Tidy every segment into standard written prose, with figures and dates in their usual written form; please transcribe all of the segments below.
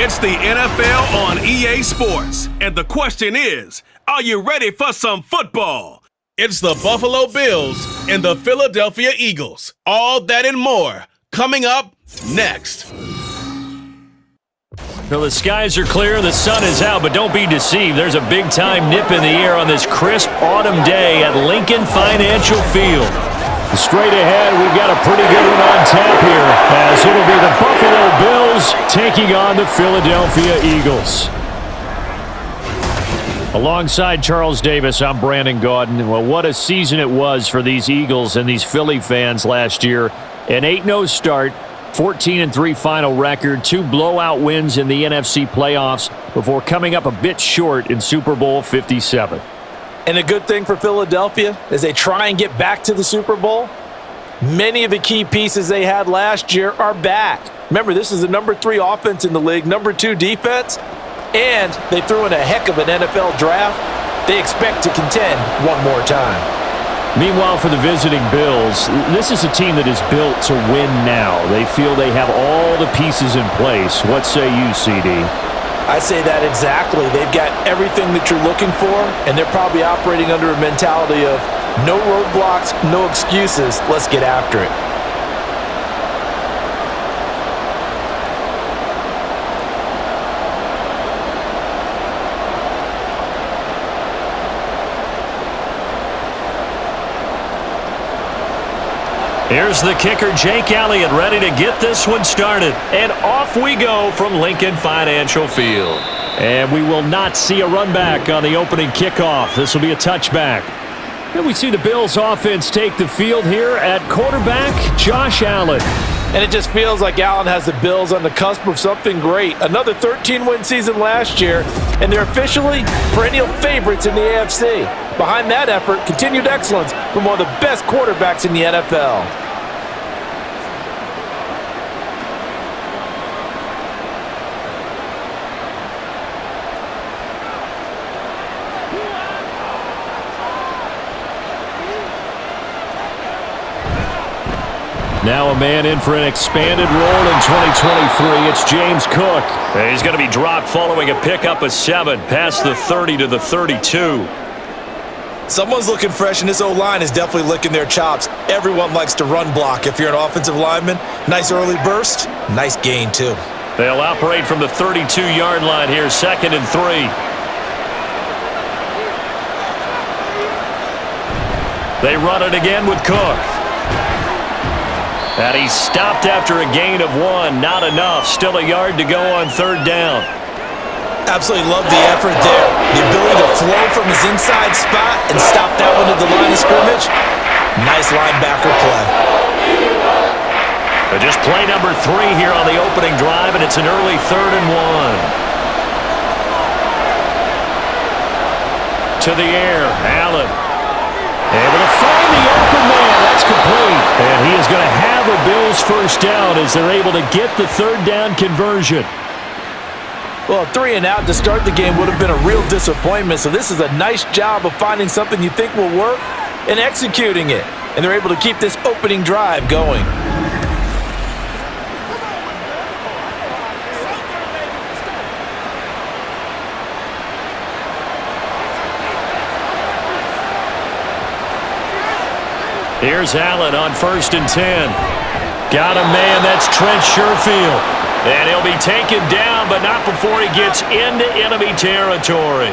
It's the NFL on EA Sports, and the question is, are you ready for some football? It's the Buffalo Bills and the Philadelphia Eagles. All that and more coming up next. Well, the skies are clear, the sun is out, but don't be deceived. There's a big-time nip in the air on this crisp autumn day at Lincoln Financial Field. Straight ahead, we've got a pretty good one on tap here, as it'll be the Buffalo Bills taking on the Philadelphia Eagles. Alongside Charles Davis, I'm Brandon Gaudin. Well, what a season it was for these Eagles and these Philly fans last year. An 8-0 start, 14-3 final record, 2 blowout wins in the NFC playoffs before coming up a bit short in Super Bowl 57. And a good thing for Philadelphia as they try and get back to the Super Bowl, many of the key pieces they had last year are back. Remember, this is the number 3 offense in the league, number 2 defense, and they threw in a heck of an NFL draft. They expect to contend one more time. Meanwhile, for the visiting Bills, this is a team that is built to win now. They feel they have all the pieces in place. What say you, CD? I say that exactly. They've got everything that you're looking for, and they're probably operating under a mentality of no roadblocks, no excuses. Let's get after it. Here's the kicker, Jake Elliott, ready to get this one started. And off we go from Lincoln Financial Field. And we will not see a run back on the opening kickoff. This will be a touchback. And we see the Bills offense take the field here at quarterback, Josh Allen. And it just feels like Allen has the Bills on the cusp of something great. Another 13-win season last year, and they're officially perennial favorites in the AFC. Behind that effort, continued excellence from one of the best quarterbacks in the NFL. Now a man in for an expanded role in 2023. It's James Cook. He's going to be dropped following a pickup of 7 past the 30 to the 32. Someone's looking fresh, and this O-line is definitely licking their chops. Everyone likes to run block. If you're an offensive lineman, nice early burst, nice gain too. They'll operate from the 32-yard line here, 2nd and 3. They run it again with Cook. And he's stopped after a gain of 1. Not enough. Still a yard to go on 3rd down. Absolutely love the effort there. The ability to flow from his inside spot and stop that one at the line of scrimmage. Nice linebacker play. Just play number 3 here on the opening drive, and it's an early 3rd and 1. To the air, Allen. Able to find the open man. That's complete. And he is going to have a Bills first down as they're able to get the 3rd down conversion. Well, 3 and out to start the game would have been a real disappointment. So this is a nice job of finding something you think will work and executing it. And they're able to keep this opening drive going. Here's Allen on 1st and 10. Got a man, that's Trent Sherfield. And he'll be taken down, but not before he gets into enemy territory.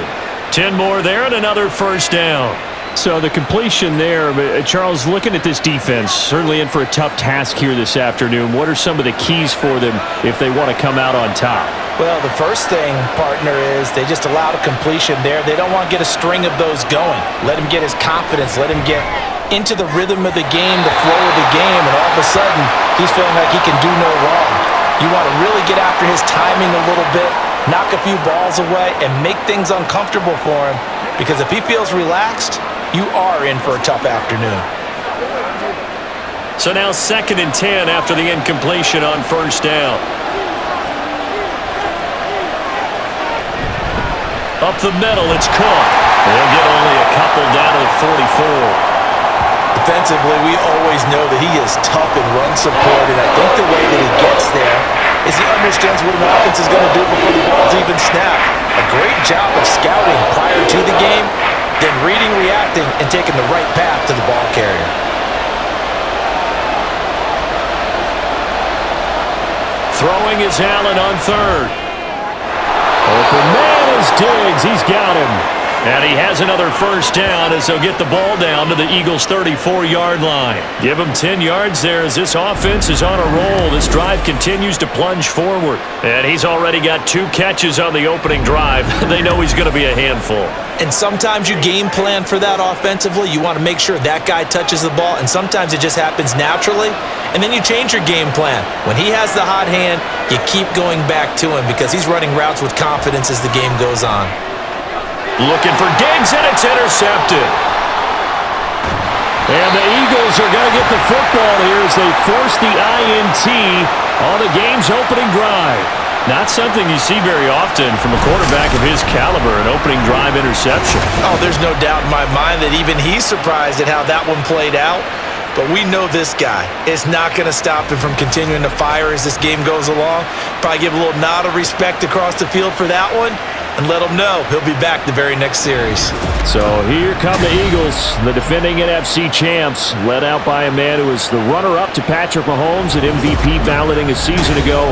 10 more there and another first down. So the completion there, Charles, looking at this defense, certainly in for a tough task here this afternoon. What are some of the keys for them if they want to come out on top? Well, the first thing, partner, is they just allowed a completion there. They don't want to get a string of those going. Let him get his confidence. Let him get into the rhythm of the game, the flow of the game, and all of a sudden, he's feeling like he can do no wrong. You want to really get after his timing a little bit, knock a few balls away, and make things uncomfortable for him, because if he feels relaxed, you are in for a tough afternoon. So now 2nd and 10 after the incompletion on 1st down. Up the middle, it's Cook. They'll get only a couple down to the 44. offensively, we always know that he is tough in run support, and I think the way that he gets there is he understands what an offense is going to do before the ball's even snapped. A great job of scouting prior to the game, then reading, reacting, and taking the right path to the ball carrier. Throwing is Allen on third. Open man is Diggs. He's got him. And he has another first down as they'll get the ball down to the Eagles' 34-yard line. Give him 10 yards there as this offense is on a roll. This drive continues to plunge forward. And he's already got 2 catches on the opening drive. They know he's going to be a handful. And sometimes you game plan for that offensively. You want to make sure that guy touches the ball, and sometimes it just happens naturally. And then you change your game plan. When he has the hot hand, you keep going back to him because he's running routes with confidence as the game goes on. Looking for Diggs, and it's intercepted. And the Eagles are going to get the football here as they force the INT on the game's opening drive. Not something you see very often from a quarterback of his caliber, an opening drive interception. Oh, there's no doubt in my mind that even he's surprised at how that one played out. But we know this guy is not going to stop him from continuing to fire as this game goes along. Probably give a little nod of respect across the field for that one and let him know he'll be back the very next series. So here come the Eagles, the defending NFC champs, led out by a man who was the runner-up to Patrick Mahomes at MVP balloting a season ago.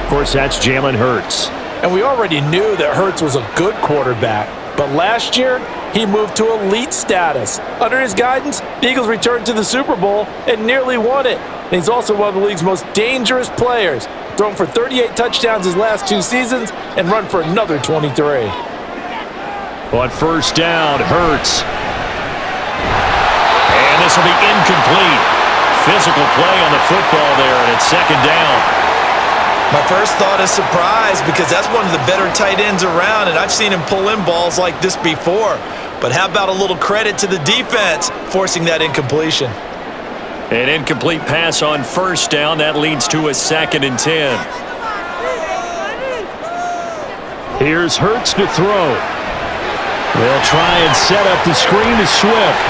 Of course, that's Jalen Hurts. And we already knew that Hurts was a good quarterback. But last year, he moved to elite status. Under his guidance, the Eagles returned to the Super Bowl and nearly won it. And he's also one of the league's most dangerous players, thrown for 38 touchdowns his last 2 seasons and run for another 23. On first down, Hurts. And this will be incomplete. Physical play on the football there, and it's second down. My first thought is surprise because that's one of the better tight ends around, and I've seen him pull in balls like this before. But how about a little credit to the defense forcing that incompletion? An incomplete pass on first down. That leads to a 2nd and 10. Here's Hurts to throw. They'll try and set up the screen to Swift.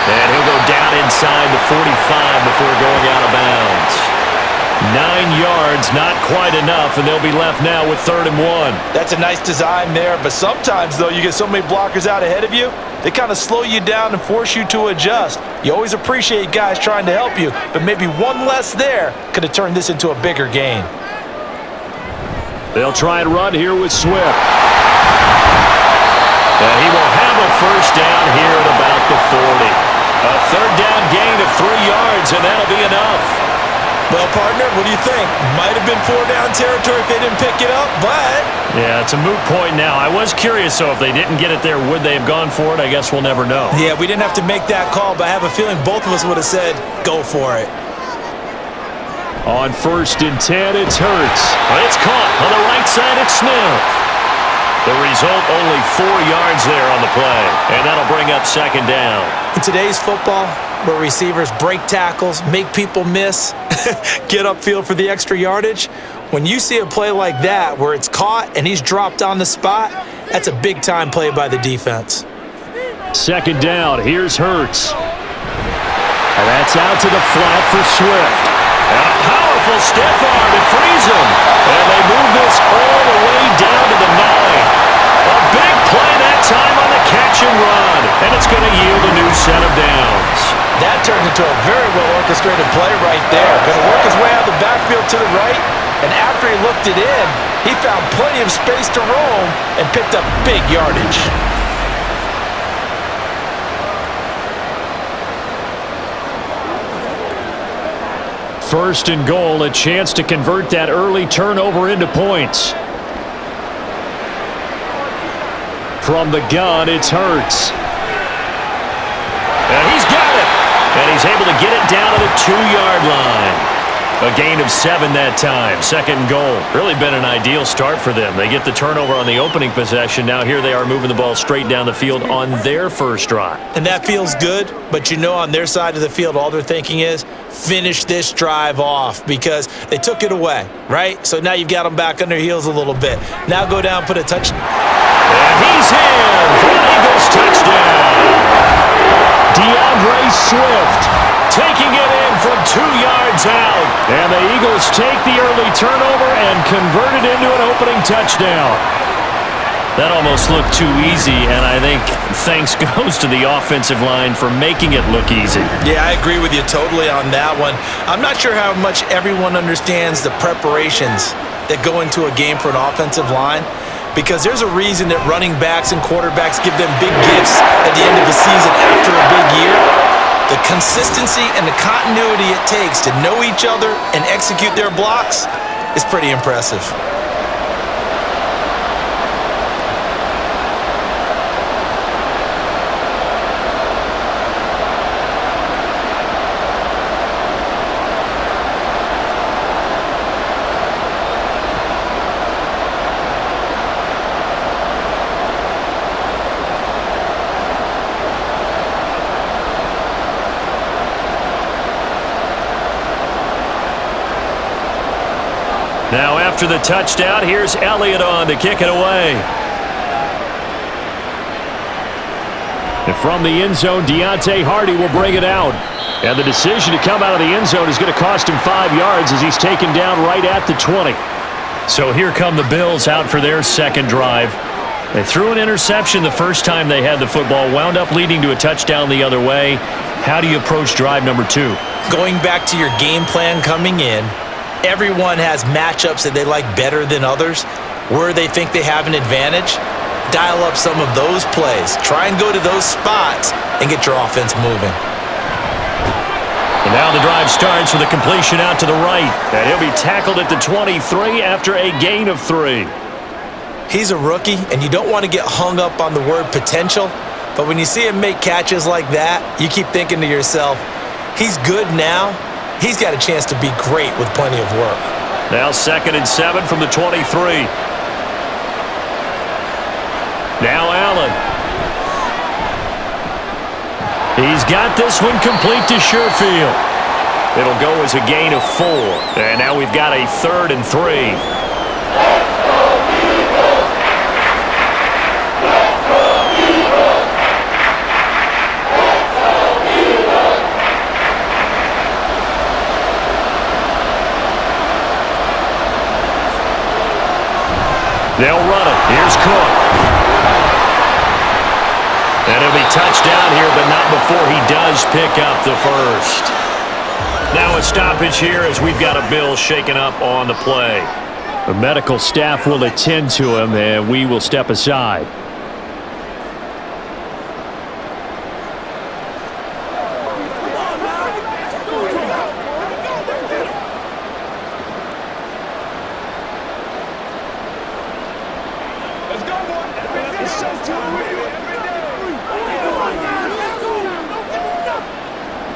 And he'll go down inside the 45 before going out of bounds. 9 yards, not quite enough, and they'll be left now with 3rd and 1. That's a nice design there, but sometimes, though, you get so many blockers out ahead of you, they kind of slow you down and force you to adjust. You always appreciate guys trying to help you, but maybe one less there could have turned this into a bigger gain. They'll try and run here with Swift. And he will have a first down here at about the 40. A 3rd down gain of 3 yards, and that'll be enough. Well, partner, what do you think? Might have been 4-down territory if they didn't pick it up, but... Yeah, it's a moot point now. I was curious, so if they didn't get it there, would they have gone for it? I guess we'll never know. Yeah, we didn't have to make that call, but I have a feeling both of us would have said, go for it. On 1st and 10, it's Hurts. It's caught. On the right side, it's Smith. The result, only 4 yards there on the play, and that'll bring up 2nd down. In today's football, where receivers break tackles, make people miss, get upfield for the extra yardage, when you see a play like that where it's caught and he's dropped on the spot, that's a big-time play by the defense. 2nd down, here's Hurts. And that's out to the flat for Swift. And a powerful stiff arm to freeze him. And they move this all the way down to the 9. A big play that time on the catch and run. And it's going to yield a new set of downs. That turned into a very well-orchestrated play right there. Going to work his way out of the backfield to the right. And after he looked it in, he found plenty of space to roam and picked up big yardage. First and goal, a chance to convert that early turnover into points. From the gun, it's Hurts. And he's got it. And he's able to get it down to the 2-yard line. A gain of 7 that time. 2nd and goal. Really been an ideal start for them. They get the turnover on the opening possession. Now here they are moving the ball straight down the field on their first drive. And that feels good, but you know on their side of the field, all they're thinking is finish this drive off because they took it away, right? So now you've got them back on their heels a little bit. Now go down, put a touch. And he's in for an Eagles touchdown. DeAndre Swift taking it in from 2 yards out. And the Eagles take the early turnover and convert it into an opening touchdown. That almost looked too easy, and I think thanks goes to the offensive line for making it look easy. Yeah, I agree with you totally on that one. I'm not sure how much everyone understands the preparations that go into a game for an offensive line, because there's a reason that running backs and quarterbacks give them big gifts at the end of the season after a big year. The consistency and the continuity it takes to know each other and execute their blocks is pretty impressive. Now after the touchdown, here's Elliott on to kick it away. And from the end zone, Deontay Hardy will bring it out. And the decision to come out of the end zone is going to cost him 5 yards as he's taken down right at the 20. So here come the Bills out for their second drive. They threw an interception the first time they had the football, wound up leading to a touchdown the other way. How do you approach drive number 2? Going back to your game plan coming in, everyone has matchups that they like better than others, where they think they have an advantage. Dial up some of those plays. Try and go to those spots and get your offense moving. And now the drive starts with a completion out to the right. And he'll be tackled at the 23 after a gain of 3. He's a rookie, and you don't want to get hung up on the word potential, but when you see him make catches like that, you keep thinking to yourself, he's good now. He's got a chance to be great with plenty of work. Now 2nd and 7 from the 23. Now Allen. He's got this one complete to Sherfield. It'll go as a gain of 4. And now we've got a 3rd and 3. They'll run it. Here's Cook. And it'll be touchdown here, but not before he does pick up the first. Now a stoppage here as we've got a Bill shaken up on the play. The medical staff will attend to him, and we will step aside.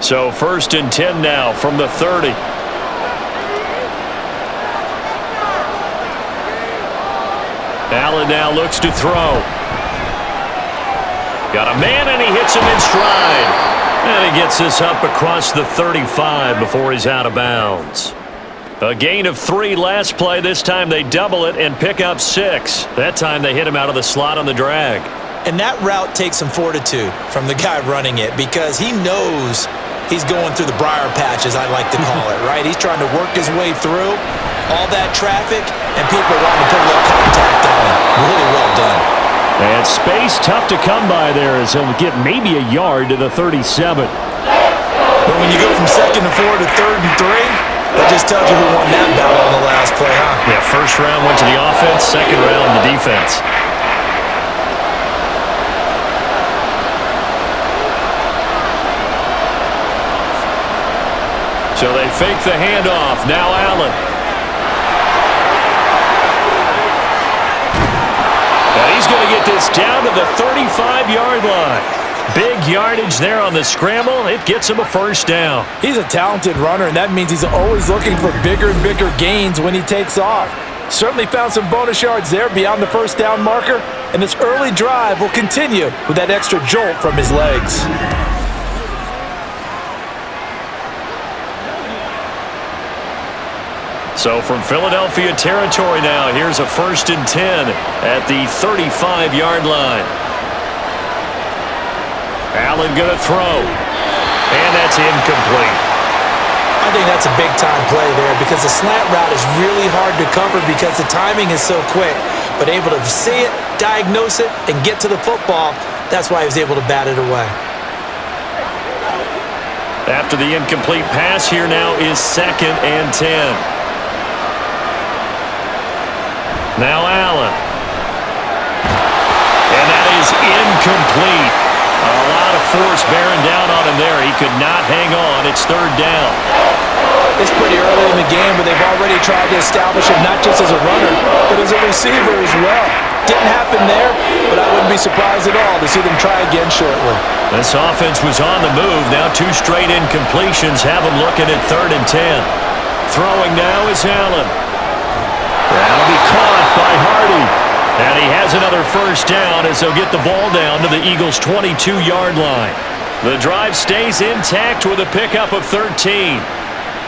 So 1st and 10 now from the 30. Allen now looks to throw. Got a man, and he hits him in stride. And he gets this up across the 35 before he's out of bounds. A gain of 3 last play. This time they double it and pick up 6. That time they hit him out of the slot on the drag. And that route takes some fortitude from the guy running it, because he knows he's going through the briar patch, as I like to call it, right? He's trying to work his way through all that traffic, and people want to put a little contact on him. Really well done. And space tough to come by there, as he'll get maybe a yard to the 37. But when you go from 2nd and 4 to 3rd and 3, that just tells you who won that battle on the last play, huh? Yeah, first round went to the offense, second round the defense. So they fake the handoff. Now Allen. And he's going to get this down to the 35-yard line. Big yardage there on the scramble. It gets him a first down. He's a talented runner, and that means he's always looking for bigger and bigger gains when he takes off. Certainly found some bonus yards there beyond the first down marker, and this early drive will continue with that extra jolt from his legs. So from Philadelphia territory now, here's a 1st and 10 at the 35-yard line. Allen going to throw. And that's incomplete. I think that's a big-time play there because the slant route is really hard to cover because the timing is so quick. But able to see it, diagnose it, and get to the football, that's why he was able to bat it away. After the incomplete pass, here now is 2nd and 10. Now Allen. And that is incomplete. A lot of force bearing down on him there. He could not hang on. It's 3rd down. It's pretty early in the game, but they've already tried to establish him not just as a runner, but as a receiver as well. Didn't happen there, but I wouldn't be surprised at all to see them try again shortly. This offense was on the move. Now 2 straight incompletions have them looking at 3rd and 10. Throwing now is Allen. That'll be caught by Hardy. And he has another 1st down as they'll get the ball down to the Eagles' 22-yard line. The drive stays intact with a pickup of 13.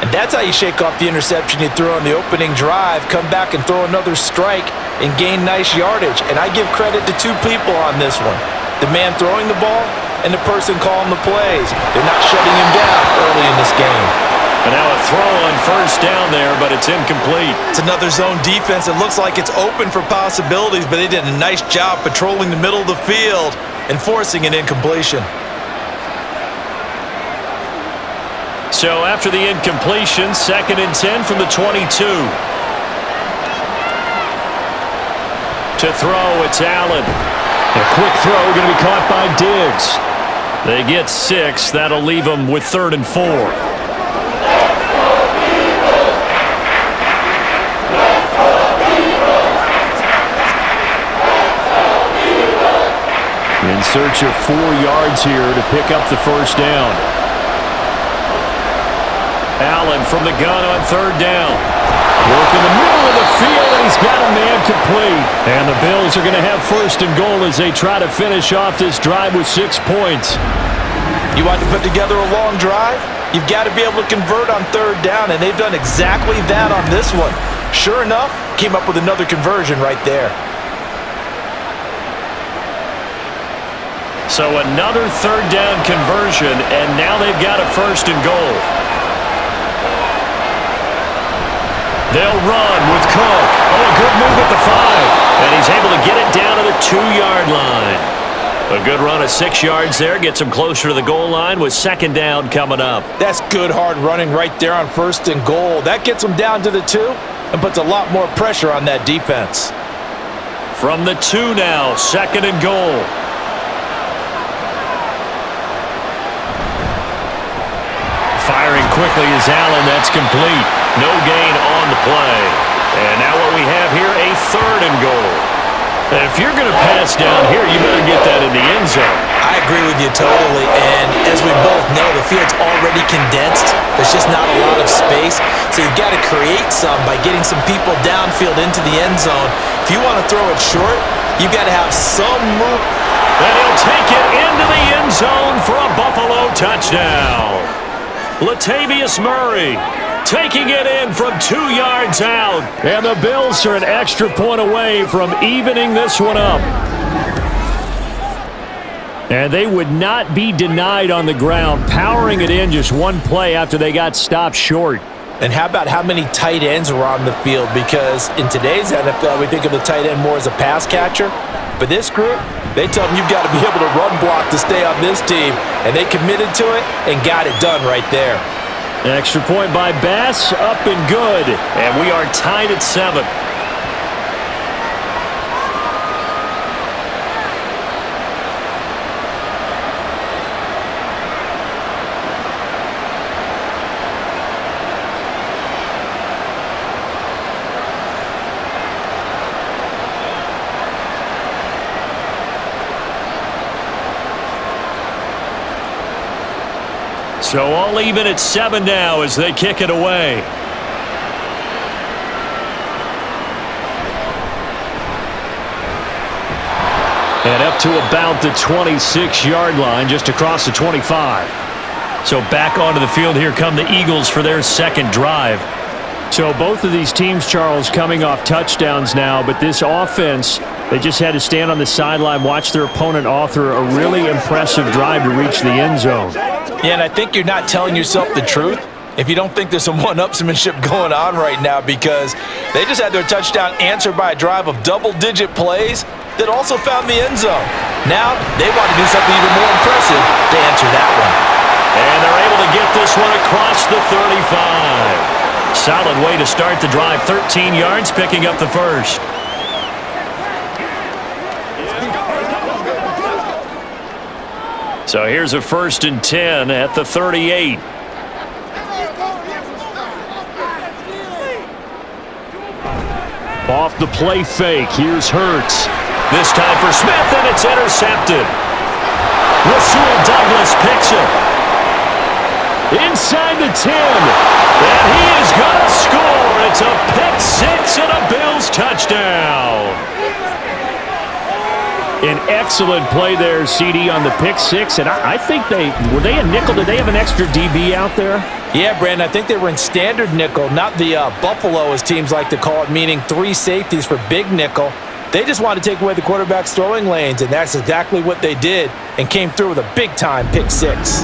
And that's how you shake off the interception you threw on the opening drive, come back and throw another strike and gain nice yardage. And I give credit to 2 people on this one. The man throwing the ball and the person calling the plays. They're not shutting him down early in this game. And now a throw on 1st down there, but it's incomplete. It's another zone defense. It looks like it's open for possibilities, but they did a nice job patrolling the middle of the field and forcing an incompletion. So after the incompletion, 2nd and 10 from the 22. To throw, it's Allen. A quick throw going to be caught by Diggs. They get 6. That'll leave them with 3rd and 4. In search of 4 yards here to pick up the 1st down. Allen from the gun on 3rd down. Work in the middle of the field, and he's got a man complete. And the Bills are going to have 1st and goal as they try to finish off this drive with 6 points. You want to put together a long drive? You've got to be able to convert on 3rd down, and they've done exactly that on this one. Sure enough, came up with another conversion right there. So another 3rd down conversion, and now they've got a 1st and goal. They'll run with Cook. Oh, a good move at the 5. And he's able to get it down to the 2-yard line. A good run of 6 yards there. Gets him closer to the goal line with 2nd down coming up. That's good hard running right there on 1st and goal. That gets them down to the 2 and puts a lot more pressure on that defense. From the 2 now, 2nd and goal. Firing quickly is Allen. That's complete. No gain on the play. And now what we have here, a 3rd and goal. If you're going to pass down here, you better get that in the end zone. I agree with you totally. And as we both know, the field's already condensed. There's just not a lot of space. So you've got to create some by getting some people downfield into the end zone. If you want to throw it short, you've got to have some move. And he'll take it into the end zone for a Buffalo touchdown. Latavius Murray taking it in from 2 yards out. And the Bills are an extra point away from evening this one up. And they would not be denied on the ground, powering it in just 1 play after they got stopped short. And how about how many tight ends were on the field? Because in today's NFL, we think of the tight end more as a pass catcher. But this group, they tell them you've got to be able to run block to stay on this team. And they committed to it and got it done right there. Extra point by Bass, up and good. And we are tied at 7. So all even at 7 now as they kick it away. And up to about the 26-yard line, just across the 25. So back onto the field, here come the Eagles for their 2nd drive. So both of these teams, Charles, coming off touchdowns now, but this offense They just had to stand on the sideline, watch their opponent author a really impressive drive to reach the end zone. Yeah, and I think you're not telling yourself the truth if you don't think there's some one-upsmanship going on right now, because they just had their touchdown answered by a drive of double-digit plays that also found the end zone. Now they want to do something even more impressive to answer that one. And they're able to get this one across the 35. Solid way to start the drive. 13 yards, picking up the first. So here's a 1st and 10 at the 38. Off the play fake, here's Hurts. This time for Smith, and it's intercepted. Rasul Douglas picks it. Inside the 10. And he is going to score. It's a pick six and a Bills touchdown. An excellent play there, CD, on the pick six. And I think were they a nickel? Did they have an extra DB out there? Yeah, Brandon, I think they were in standard nickel, not the Buffalo, as teams like to call it, meaning 3 safeties for big nickel. They just wanted to take away the quarterback's throwing lanes, and that's exactly what they did, and came through with a big-time pick six.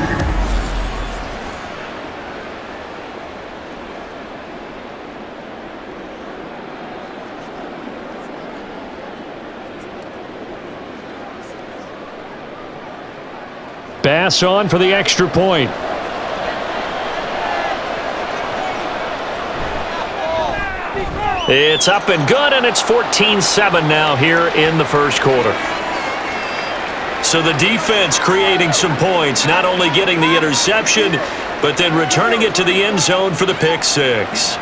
Bass on for the extra point. It's up and good, and it's 14-7 now here in the first quarter. So the defense creating some points, not only getting the interception, but then returning it to the end zone for the pick six.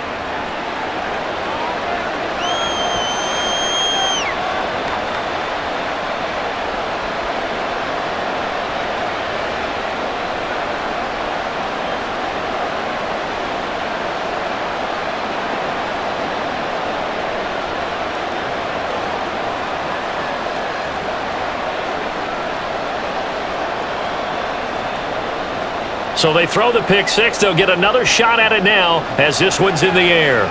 So they throw the pick six. They'll get another shot at it now as this one's in the air.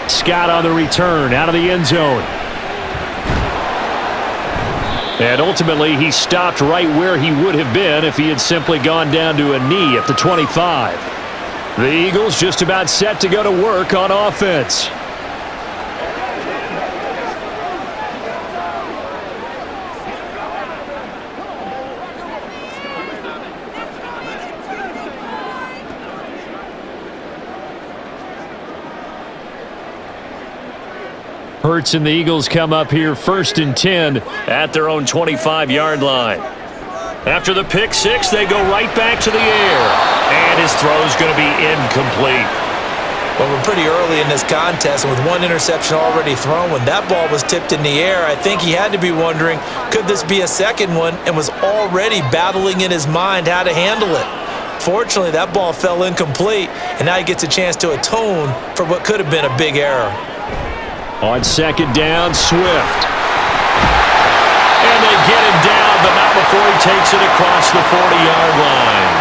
Scott on the return out of the end zone. And ultimately, he stopped right where he would have been if he had simply gone down to a knee at the 25. The Eagles just about set to go to work on offense. Hurts and the Eagles come up here 1st and 10 at their own 25-yard line. After the pick six, they go right back to the air. And his throw's going to be incomplete. Well, we're pretty early in this contest, and with one interception already thrown, when that ball was tipped in the air, I think he had to be wondering, could this be a second one, and was already battling in his mind how to handle it. Fortunately, that ball fell incomplete, and now he gets a chance to atone for what could have been a big error. On 2nd down, Swift. And they get him down, but not before he takes it across the 40-yard line.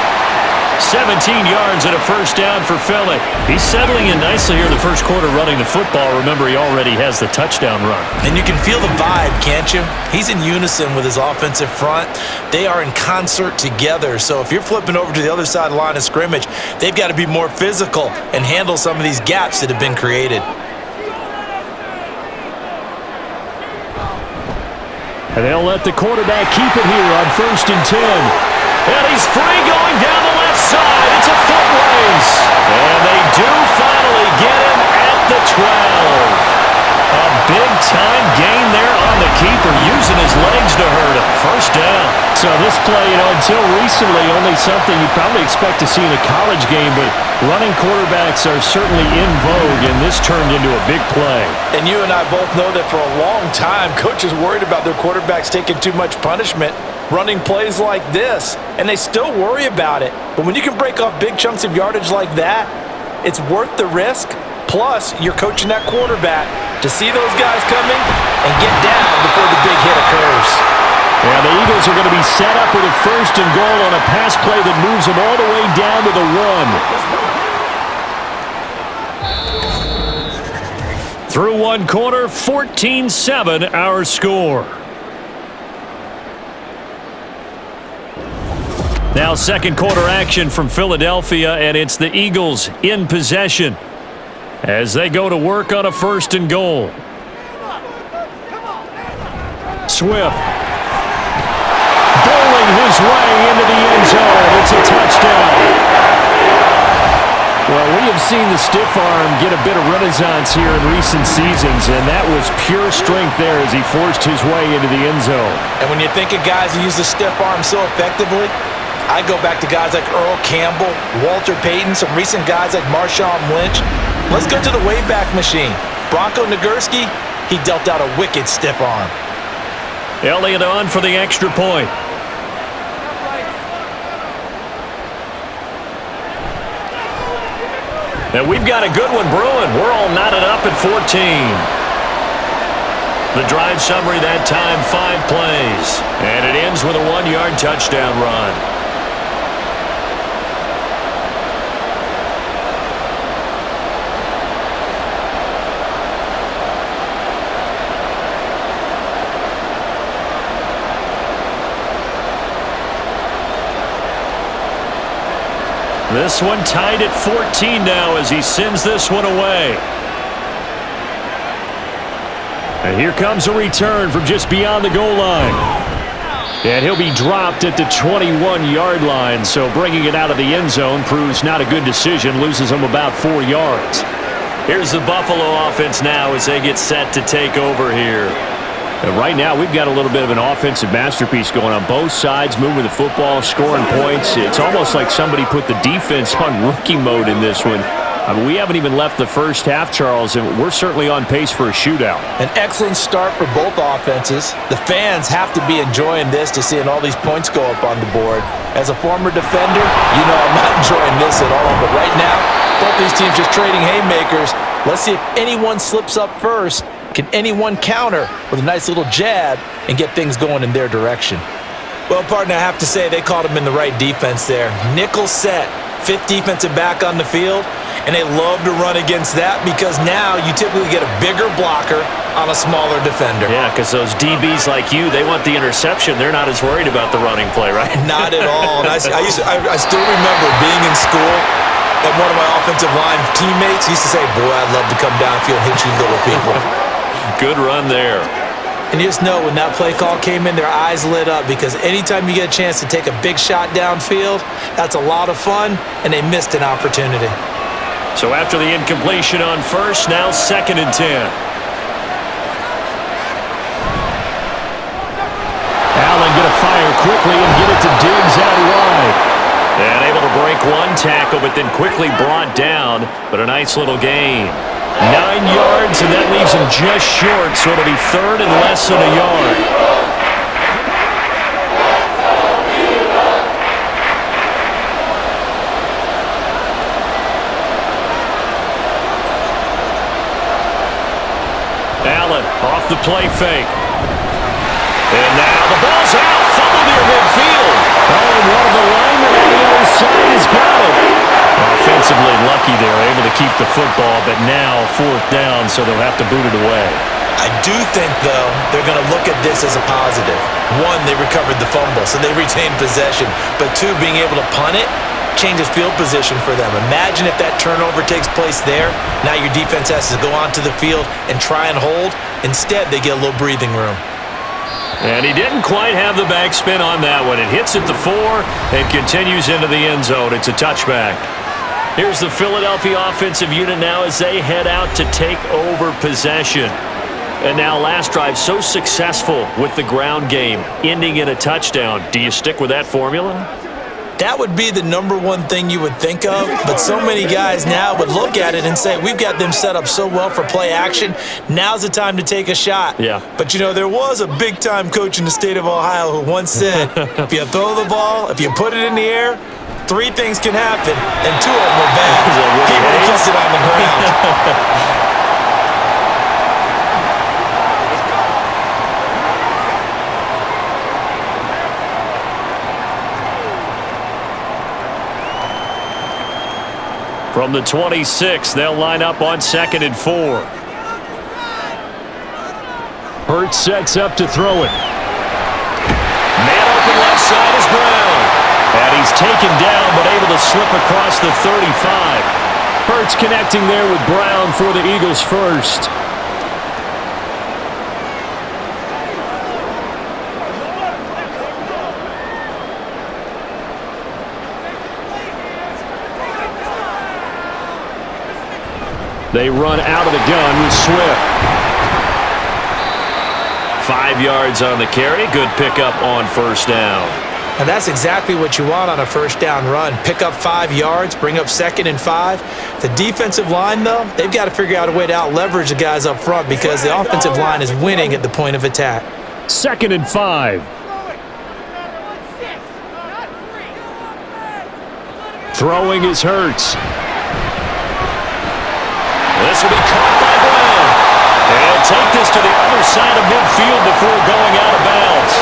17 yards and a 1st down for Philly. He's settling in nicely here in the first quarter running the football. Remember, he already has the touchdown run. And you can feel the vibe, can't you? He's in unison with his offensive front. They are in concert together. So if you're flipping over to the other side of the line of scrimmage, they've got to be more physical and handle some of these gaps that have been created. And they'll let the quarterback keep it here on 1st and 10. And he's free going down the left side. It's a foot race. And they do finally get him at the 12. A big-time gain there on the keeper, using his legs to hurt him. 1st down. So this play, until recently, only something you probably expect to see in a college game, but running quarterbacks are certainly in vogue, and this turned into a big play. And you and I both know that for a long time, coaches worried about their quarterbacks taking too much punishment running plays like this, and they still worry about it. But when you can break off big chunks of yardage like that, it's worth the risk. Plus, you're coaching that quarterback to see those guys coming and get down before the big hit occurs. Yeah, the Eagles are going to be set up with a 1st and goal on a pass play that moves them all the way down to the 1. Through one quarter, 14-7 our score. Now second quarter action from Philadelphia, and it's the Eagles in possession as they go to work on a 1st and goal. Swift bowling his way into the end zone. It's a touchdown. Well, we have seen the stiff arm get a bit of renaissance here in recent seasons, and that was pure strength there as he forced his way into the end zone. And when you think of guys who use the stiff arm so effectively, I go back to guys like Earl Campbell, Walter Payton, some recent guys like Marshawn Lynch. Let's go to the Wayback Machine. Bronco Nagurski, he dealt out a wicked stiff arm. Elliott on for the extra point. And we've got a good one brewing. We're all knotted up at 14. The drive summary that time, 5 plays. And it ends with a 1-yard touchdown run. This one tied at 14 now as he sends this one away. And here comes a return from just beyond the goal line. And he'll be dropped at the 21-yard line, so bringing it out of the end zone proves not a good decision, loses him about 4 yards. Here's the Buffalo offense now as they get set to take over here. And right now, we've got a little bit of an offensive masterpiece going on both sides, moving the football, scoring points. It's almost like somebody put the defense on rookie mode in this one. I mean, we haven't even left the first half, Charles, and we're certainly on pace for a shootout. An excellent start for both offenses. The fans have to be enjoying this to seeing all these points go up on the board. As a former defender, you know I'm not enjoying this at all. But right now, both these teams just trading haymakers. Let's see if anyone slips up first. Can anyone counter with a nice little jab and get things going in their direction? Well, partner, I have to say they caught him in the right defense there. Nickel set, 5th defensive back on the field, and they love to run against that because now you typically get a bigger blocker on a smaller defender. Yeah, because those DBs like you, they want the interception. They're not as worried about the running play, right? Not at all. And I still remember being in school, and one of my offensive line teammates used to say, boy, I'd love to come downfield and hit you little people. Good run there. And you just know when that play call came in, their eyes lit up because anytime you get a chance to take a big shot downfield, that's a lot of fun, and they missed an opportunity. So after the incompletion on first, now 2nd and 10. Allen gonna fire quickly and get it to Diggs out wide. And able to break one tackle, but then quickly brought down, but a nice little gain. 9 yards, and that leaves him just short, so it'll be 3rd and less than a yard. Allen off the play fake. And now the ball's out, fumble near midfield. Oh, and one of the linemen on the other side has got it. Offensively lucky there, able to keep the football, but now 4th down, so they'll have to boot it away. I do think, though, they're going to look at this as a positive. 1, they recovered the fumble, so they retained possession. But 2, being able to punt it changes field position for them. Imagine if that turnover takes place there. Now your defense has to go onto the field and try and hold. Instead, they get a little breathing room. And he didn't quite have the backspin on that one. It hits at the 4 and continues into the end zone. It's a touchback. Here's the Philadelphia offensive unit now as they head out to take over possession. And now last drive so successful with the ground game, ending in a touchdown. Do you stick with that formula? That would be the #1 thing you would think of, but so many guys now would look at it and say, we've got them set up so well for play action, now's the time to take a shot. Yeah. But, you know, there was a big-time coach in the state of Ohio who once said, if you throw the ball, if you put it in the air, 3 things can happen, and 2 of them were bad. He would have kept it on the ground. From the 26, they'll line up on 2nd and 4. Hurts sets up to throw it. Man open left side is Brown. And he's taken down but able to slip across the 35. Hurts connecting there with Brown for the Eagles first. They run out of the gun with Swift. 5 yards on the carry. Good pickup on first down. And that's exactly what you want on a first down run. Pick up 5 yards, bring up 2nd and 5. The defensive line, though, they've got to figure out a way to out-leverage the guys up front because the offensive line is winning at the point of attack. 2nd and 5. Throwing is Hurts. This will be caught by Brown. They'll take this to the other side of midfield before going out of bounds.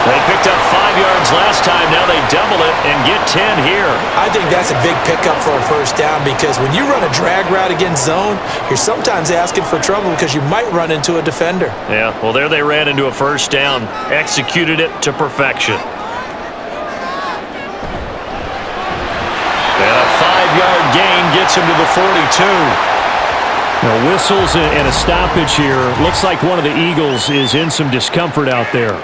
They picked up 5 yards last time. Now they double it and get 10 here. I think that's a big pickup for a first down because when you run a drag route against zone, you're sometimes asking for trouble because you might run into a defender. Yeah, well, there they ran into a first down. Executed it to perfection. And a 5-yard gain gets him to the 42. Now, whistles and a stoppage here. Looks like one of the Eagles is in some discomfort out there.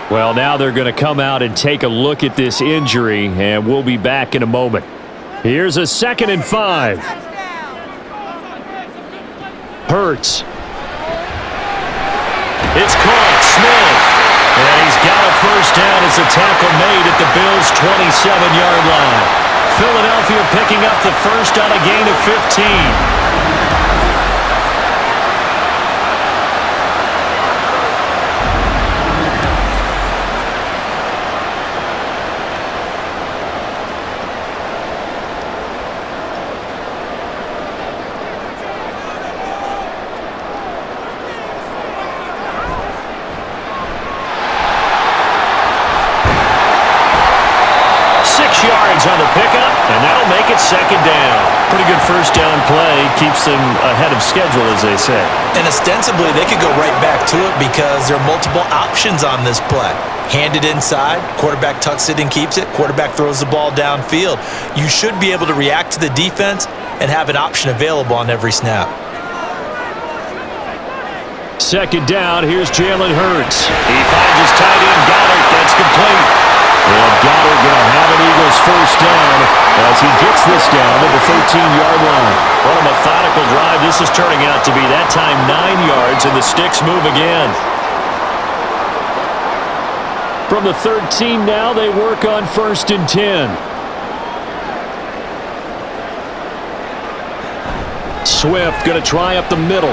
Well, now they're going to come out and take a look at this injury, and we'll be back in a moment. Here's a 2nd and 5. Hurts. It's caught. Smith. And he's got a first down as the tackle made at the Bills' 27-yard line. Philadelphia picking up the first on a gain of 15. On the pickup, and that'll make it 2nd down. Pretty good first down play. Keeps them ahead of schedule, as they say. And ostensibly, they could go right back to it because there are multiple options on this play. Hand it inside, quarterback tucks it and keeps it, quarterback throws the ball downfield. You should be able to react to the defense and have an option available on every snap. 2nd down, here's Jalen Hurts. He finds his tight end, Goddard. That's complete. And Goddard going to have an Eagles first down as he gets this down to the 13-yard line. What a methodical drive. This is turning out to be that time 9 yards, and the sticks move again. From the 13 now, they work on 1st and 10. Swift going to try up the middle.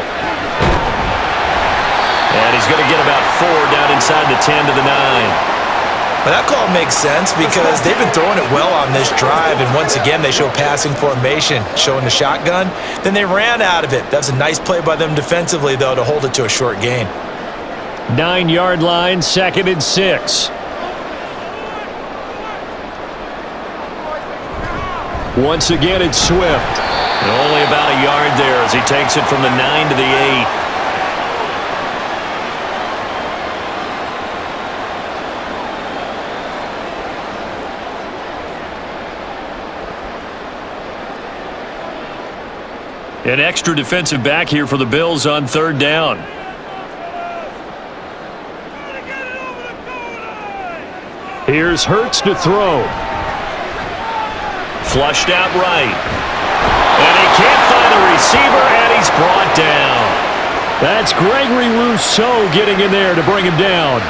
And he's going to get about 4 down inside the 10 to the 9. But that call makes sense because they've been throwing it well on this drive, and once again they show passing formation, showing the shotgun. Then they ran out of it. That was a nice play by them defensively, though, to hold it to a short gain. 9-yard line, 2nd and 6. Once again, it's Swift. And only about a yard there as he takes it from the 9 to the 8. An extra defensive back here for the Bills on 3rd down. Here's Hurts to throw. Flushed out right. And he can't find the receiver, and he's brought down. That's Gregory Rousseau getting in there to bring him down.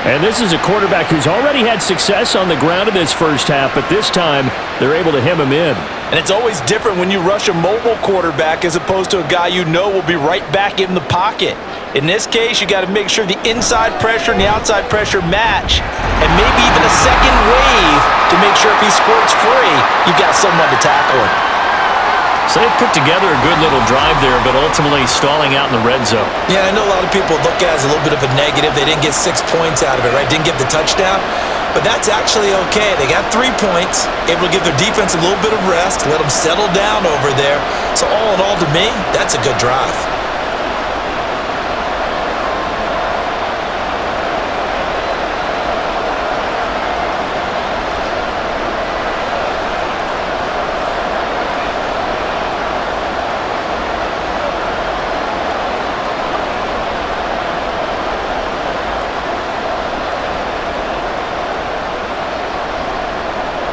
And this is a quarterback who's already had success on the ground in this first half, but this time they're able to hem him in. And it's always different when you rush a mobile quarterback as opposed to a guy you know will be right back in the pocket. In this case, you got to make sure the inside pressure and the outside pressure match, and maybe even a second wave to make sure if he squirts free, you've got someone to tackle him. So they put together a good little drive there, but ultimately stalling out in the red zone. Yeah, I know a lot of people look at it as a little bit of a negative. They didn't get 6 points out of it, right? Didn't get the touchdown. But that's actually okay. They got 3 points, able to give their defense a little bit of rest, let them settle down over there. So all in all, to me, that's a good drive.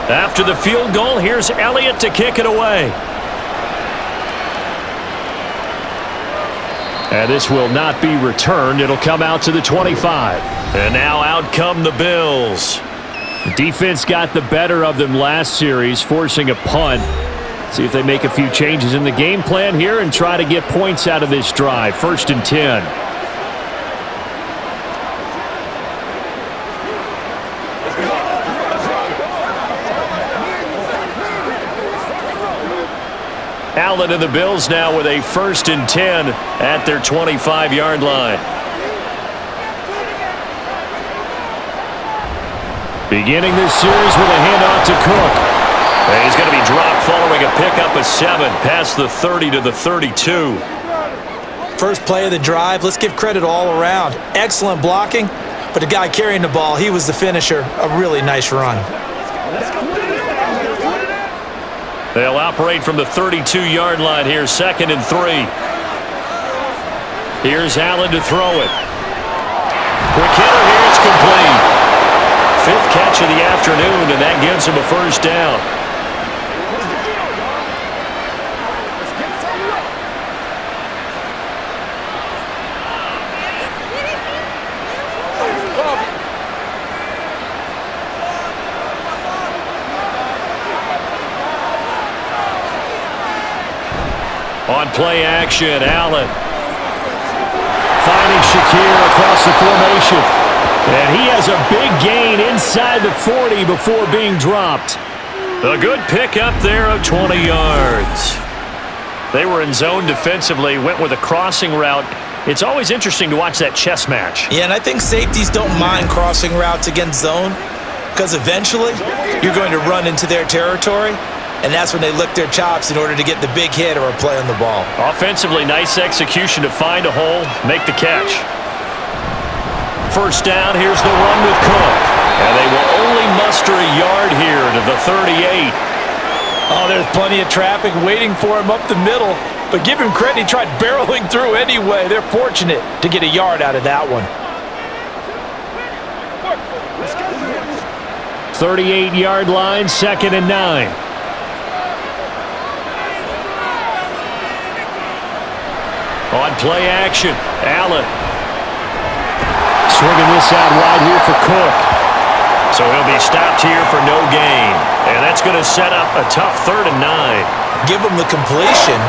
After the field goal, here's Elliott to kick it away. And this will not be returned. It'll come out to the 25. And now out come the Bills. The defense got the better of them last series, forcing a punt. See if they make a few changes in the game plan here and try to get points out of this drive. 1st and 10. Allen and the Bills now with a 1st and 10 at their 25-yard line. Beginning this series with a handoff to Cook. And he's going to be dropped following a pickup of 7 past the 30 to the 32. First play of the drive, let's give credit all around. Excellent blocking, but the guy carrying the ball, he was the finisher. A really nice run. They'll operate from the 32-yard line here, 2nd and 3. Here's Allen to throw it. Quick hitter here, it's complete. 5th catch of the afternoon, and that gives him a 1st down. On play action, Allen. Finding Shakir across the formation. And he has a big gain inside the 40 before being dropped. A good pickup there of 20 yards. They were in zone defensively, went with a crossing route. It's always interesting to watch that chess match. Yeah, and I think safeties don't mind crossing routes against zone because eventually you're going to run into their territory. And that's when they lick their chops in order to get the big hit or a play on the ball. Offensively, nice execution to find a hole, make the catch. 1st down, here's the run with Cook. And they will only muster a yard here to the 38. Oh, there's plenty of traffic waiting for him up the middle. But give him credit, he tried barreling through anyway. They're fortunate to get a yard out of that one. 38-yard line, 2nd and 9. On play action, Allen. Swinging this out wide here for Cook. So he'll be stopped here for no gain. And that's going to set up a tough 3rd and 9. Give him the completion,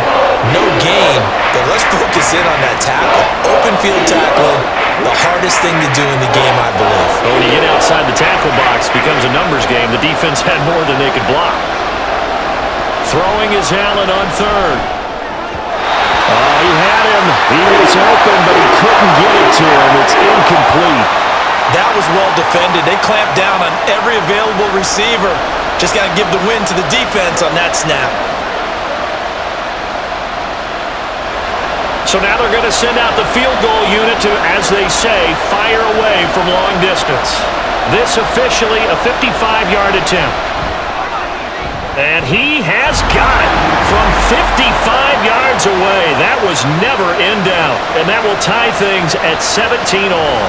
no gain, but let's focus in on that tackle. Open field tackling, the hardest thing to do in the game, I believe. But when you get outside the tackle box, it becomes a numbers game. The defense had more than they could block. Throwing is Allen on 3rd. He had him. He was open, but he couldn't get it to him. It's incomplete. That was well defended. They clamped down on every available receiver. Just got to give the win to the defense on that snap. So now they're going to send out the field goal unit to, as they say, fire away from long distance. This officially a 55-yard attempt. And he has got it from 55 yards away. That was never in doubt. And that will tie things at 17 all.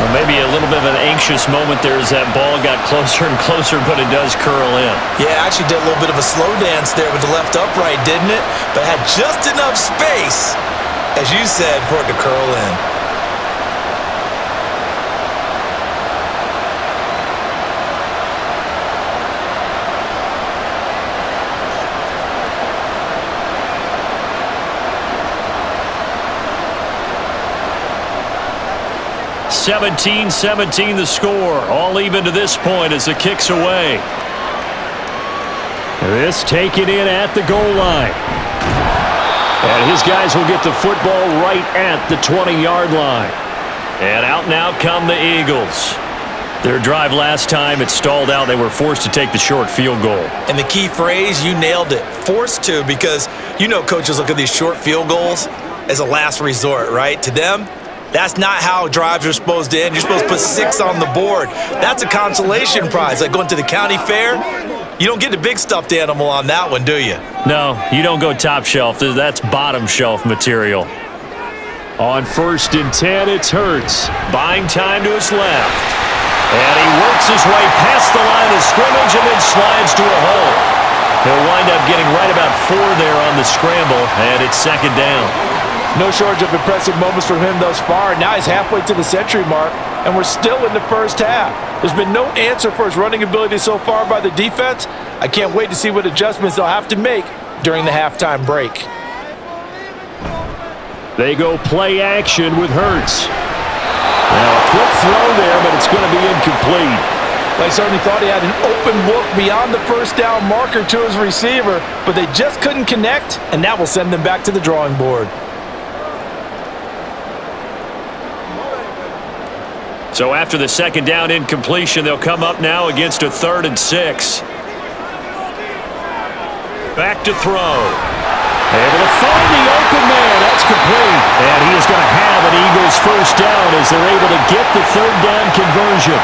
Well, maybe a little bit of an anxious moment there as that ball got closer and closer, but it does curl in. Yeah, actually did a little bit of a slow dance there with the left upright, didn't it? But had just enough space, as you said, for it to curl in. (17-17) the score. All even to this point as the kick's away. This taken in at the goal line. And his guys will get the football right at the 20-yard line. And out now come the Eagles. Their drive last time, it stalled out. They were forced to take the short field goal. And the key phrase, you nailed it. Forced to, because you know coaches look at these short field goals as a last resort, right? To them, that's not how drives are supposed to end. You're supposed to put 6 on the board. That's a consolation prize. Like going to the county fair, you don't get the big stuffed animal on that one, do you? No, you don't go top shelf. That's bottom shelf material. On 1st and 10, it's Hurts. Buying time to his left. And he works his way past the line of scrimmage and then slides to a hole. He'll wind up getting right about 4 there on the scramble, and it's second down. No shortage of impressive moments from him thus far. Now he's halfway to the century mark, and we're still in the first half. There's been no answer for his running ability so far by the defense. I can't wait to see what adjustments they'll have to make during the halftime break. They go play action with Hurts. Now a quick throw there, but it's going to be incomplete. They certainly thought he had an open look beyond the first down marker to his receiver, but they just couldn't connect, and that will send them back to the drawing board. So after the second down incompletion, they'll come up now against a 3rd and 6. Back to throw. Able to find the open man. That's complete. And he is going to have an Eagles first down as they're able to get the 3rd down conversion.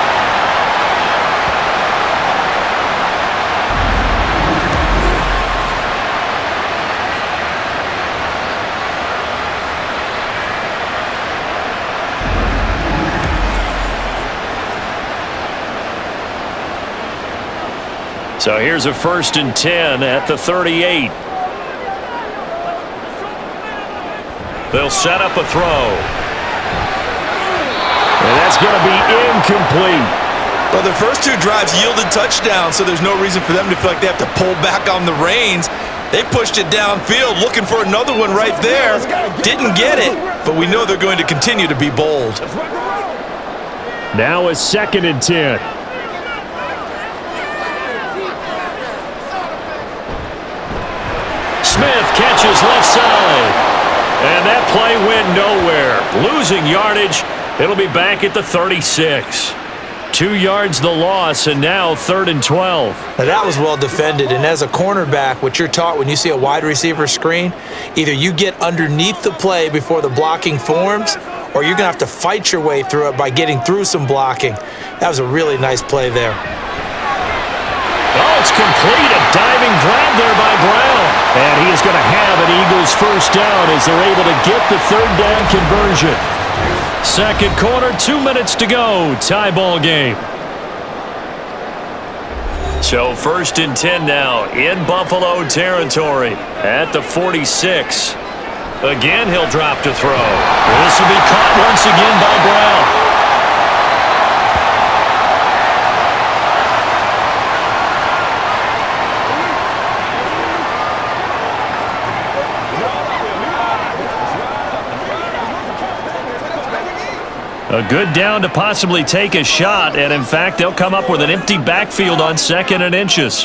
So here's a 1st and 10 at the 38. They'll set up a throw. And that's going to be incomplete. Well, their first 2 drives yielded touchdowns, so there's no reason for them to feel like they have to pull back on the reins. They pushed it downfield, looking for another one right there. Didn't get it, but we know they're going to continue to be bold. Now a 2nd and 10. Smith catches left side. And that play went nowhere. Losing yardage. It'll be back at the 36. 2 yards the loss, and now 3rd and 12. Now that was well defended, and as a cornerback, what you're taught when you see a wide receiver screen, either you get underneath the play before the blocking forms, or you're going to have to fight your way through it by getting through some blocking. That was a really nice play there. Oh, it's complete. A diving grab there by Brown. And he is going to have an Eagles first down as they're able to get the 3rd down conversion. Second quarter, 2 minutes to go. Tie ball game. So 1st and 10 now in Buffalo territory at the 46. Again, he'll drop to throw. This will be caught once again by Brown. A good down to possibly take a shot, and in fact, they'll come up with an empty backfield on 2nd and inches.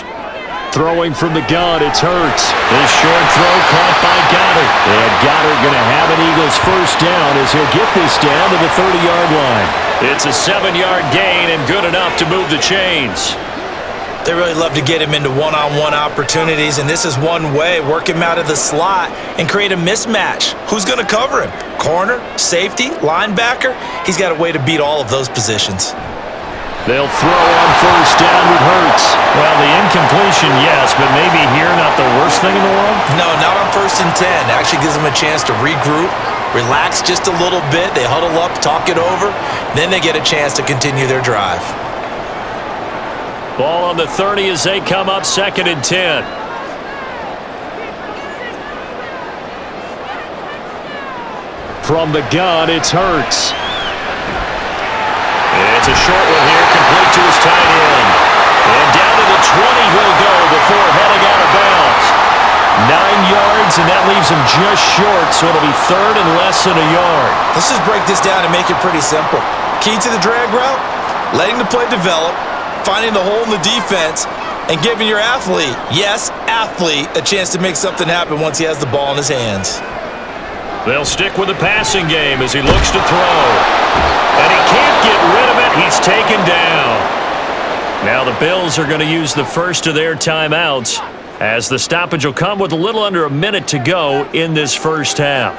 Throwing from the gun, it's Hurts. This short throw caught by Goddard. And Goddard going to have an Eagles first down as he'll get this down to the 30-yard line. It's a 7-yard gain and good enough to move the chains. They really love to get him into one-on-one opportunities, and this is one way. Work him out of the slot and create a mismatch. Who's going to cover him? Corner, safety, linebacker? He's got a way to beat all of those positions. They'll throw on first down with Hurts. Well, the incompletion, yes, but maybe here not the worst thing in the world? No, not on 1st and 10. Actually gives them a chance to regroup, relax just a little bit. They huddle up, talk it over. Then they get a chance to continue their drive. Ball on the 30 as they come up 2nd and 10. From the gun, it's Hurts. It's a short one here, complete to his tight end. And down to the 20 he'll go before heading out of bounds. 9 yards, and that leaves him just short, so it'll be 3rd and less than a yard. Let's just break this down and make it pretty simple. Key to the drag route, letting the play develop, finding the hole in the defense, and giving your athlete, yes, athlete, a chance to make something happen once he has the ball in his hands. They'll stick with the passing game as he looks to throw. And he can't get rid of it. He's taken down. Now the Bills are going to use the first of their timeouts as the stoppage will come with a little under a minute to go in this first half.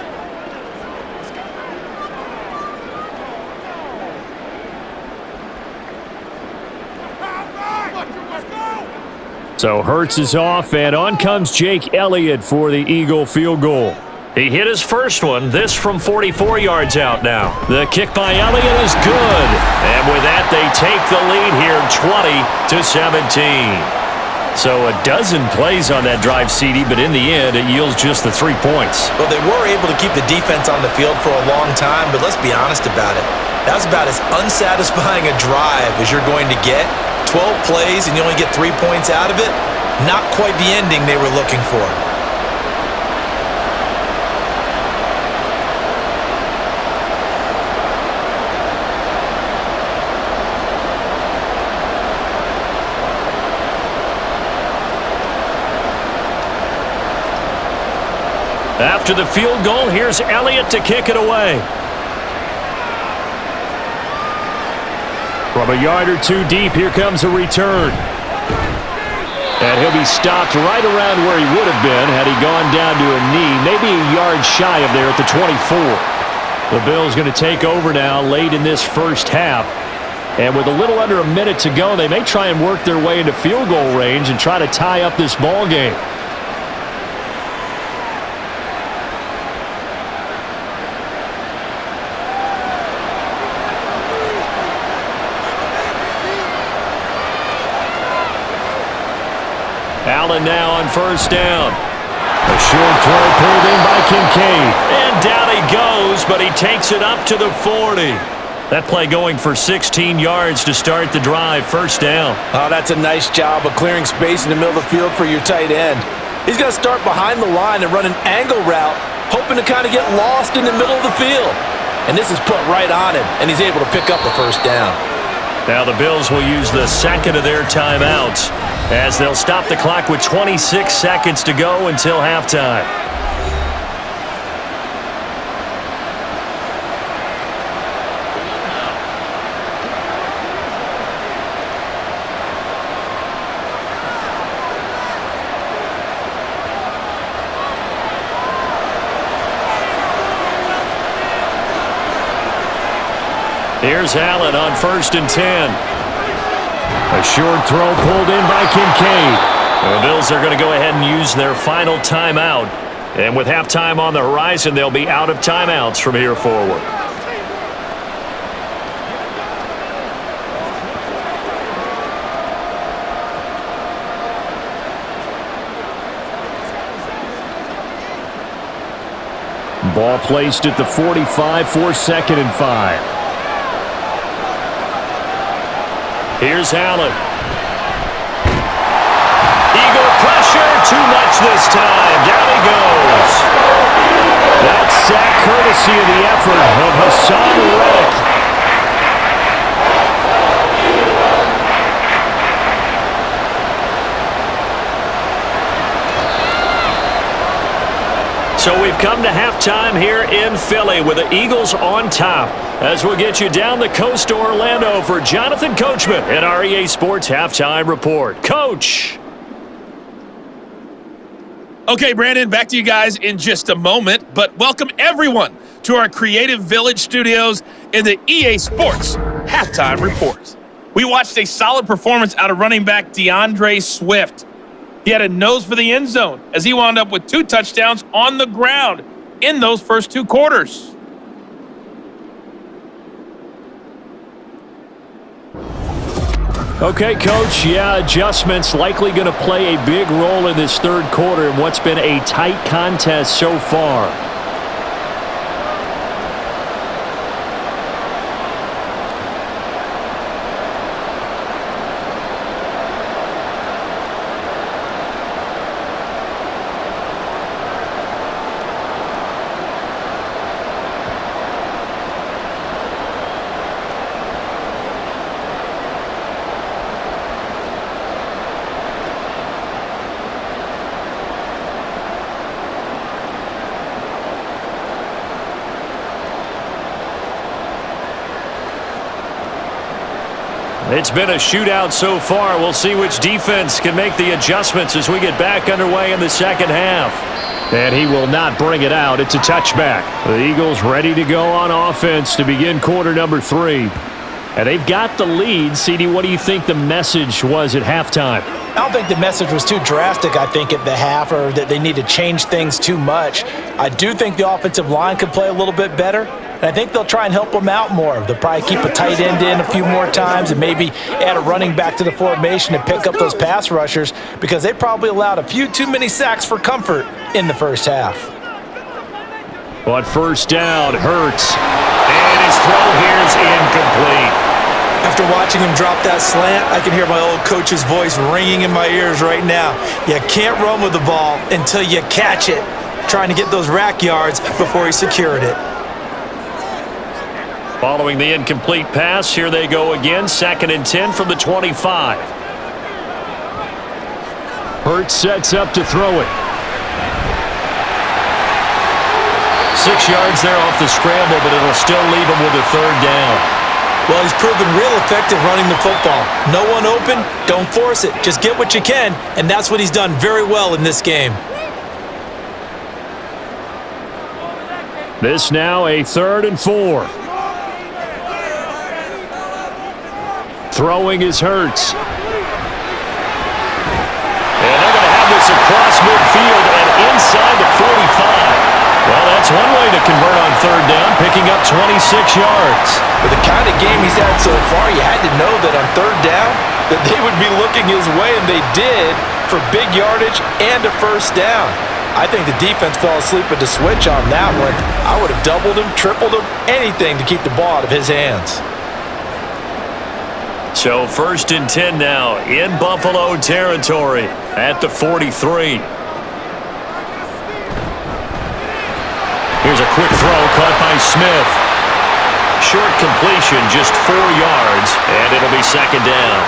So Hurts is off, and on comes Jake Elliott for the Eagle field goal. He hit his first one, this from 44 yards out now. The kick by Elliott is good. And with that, they take the lead here 20-17. So a dozen plays on that drive, CD, but in the end, it yields just the 3 points. Well, they were able to keep the defense on the field for a long time, but let's be honest about it. That was about as unsatisfying a drive as you're going to get. 12 plays and you only get 3 points out of it. Not quite the ending they were looking for. After the field goal, here's Elliott to kick it away. From a yard or two deep, here comes a return. And he'll be stopped right around where he would have been had he gone down to a knee, maybe a yard shy of there at the 24. The Bills going to take over now late in this first half. And with a little under a minute to go, they may try and work their way into field goal range and try to tie up this ball game. Allen now on first down. A short throw pulled in by Kincaid. And down he goes, but he takes it up to the 40. That play going for 16 yards to start the drive. First down. Oh, that's a nice job of clearing space in the middle of the field for your tight end. He's going to start behind the line and run an angle route, hoping to kind of get lost in the middle of the field. And this is put right on him, and he's able to pick up a first down. Now the Bills will use the second of their timeouts as they'll stop the clock with 26 seconds to go until halftime. Here's Allen on first and 10. A short throw pulled in by Kincaid. The Bills are going to go ahead and use their final timeout. And with halftime on the horizon, they'll be out of timeouts from here forward. Ball placed at the 45 for 2nd and 5. Here's Allen. Eagle pressure, too much this time. Down he goes. That sack courtesy of the effort of Hassan Reddick. So we've come to halftime here in Philly with the Eagles on top. As we'll get you down the coast to Orlando for Jonathan Coachman at our EA Sports Halftime Report. Coach! Okay, Brandon, back to you guys in just a moment, but welcome everyone to our Creative Village studios in the EA Sports Halftime Report. We watched a solid performance out of running back DeAndre Swift. He had a nose for the end zone as he wound up with 2 touchdowns on the ground in those first 2 quarters. Okay, Coach, adjustments likely going to play a big role in this third quarter in what's been a tight contest so far. It's been a shootout so far. We'll see which defense can make the adjustments as we get back underway in the second half. And he will not bring it out. It's a touchback. The Eagles ready to go on offense to begin quarter number 3. And they've got the lead. CD, what do you think the message was at halftime? I don't think the message was too drastic, I think, at the half, or that they need to change things too much. I do think the offensive line could play a little bit better, and I think they'll try and help them out more. They'll probably keep a tight end in a few more times and maybe add a running back to the formation and pick up those pass rushers, because they probably allowed a few too many sacks for comfort in the first half. On first down, Hurts. And his throw here is incomplete. After watching him drop that slant, I can hear my old coach's voice ringing in my ears right now. You can't run with the ball until you catch it. Trying to get those rack yards before he secured it. Following the incomplete pass, here they go again. 2nd and 10 from the 25. Hurts sets up to throw it. 6 yards there off the scramble, but it'll still leave him with a 3rd down. Well, he's proven real effective running the football. No one open, don't force it. Just get what you can, and that's what he's done very well in this game. This now a 3rd and 4. Throwing is Hurts. And they're going to have this across midfield and inside the 45. Well, that's one way to convert on 3rd down, picking up 26 yards. With the kind of game he's had so far, you had to know that on 3rd down that they would be looking his way, and they did, for big yardage and a 1st down. I think the defense fell asleep at the switch on that one. I would have doubled him, tripled him, anything to keep the ball out of his hands. So 1st and 10 now in Buffalo territory at the 43. Here's a quick throw caught by Smith. Short completion, just 4 yards, and it'll be 2nd down.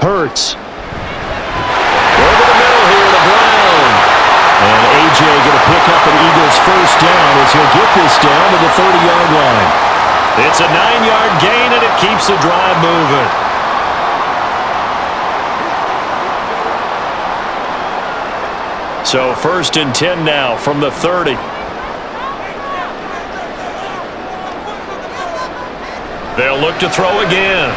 Hurts. Over the middle here to Brown. And A.J. going to pick up an Eagles 1st down as he'll get this down to the 30-yard line. It's a 9-yard gain, and it keeps the drive moving. So 1st and 10 now from the 30. They'll look to throw again.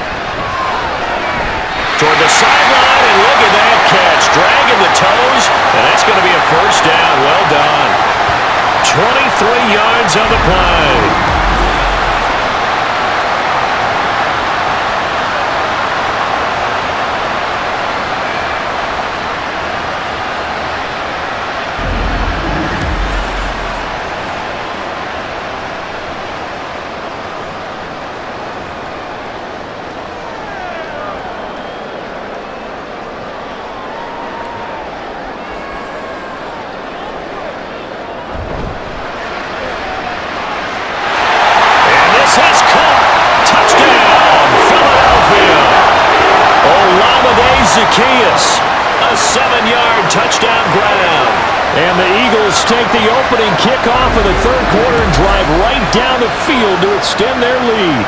Toward the sideline, and look at that catch. Dragging the toes, and that's going to be a 1st down. Well done. 23 yards on the play. Zacchaeus, a 7-yard touchdown grab. And the Eagles take the opening kickoff of the 3rd quarter and drive right down the field to extend their lead.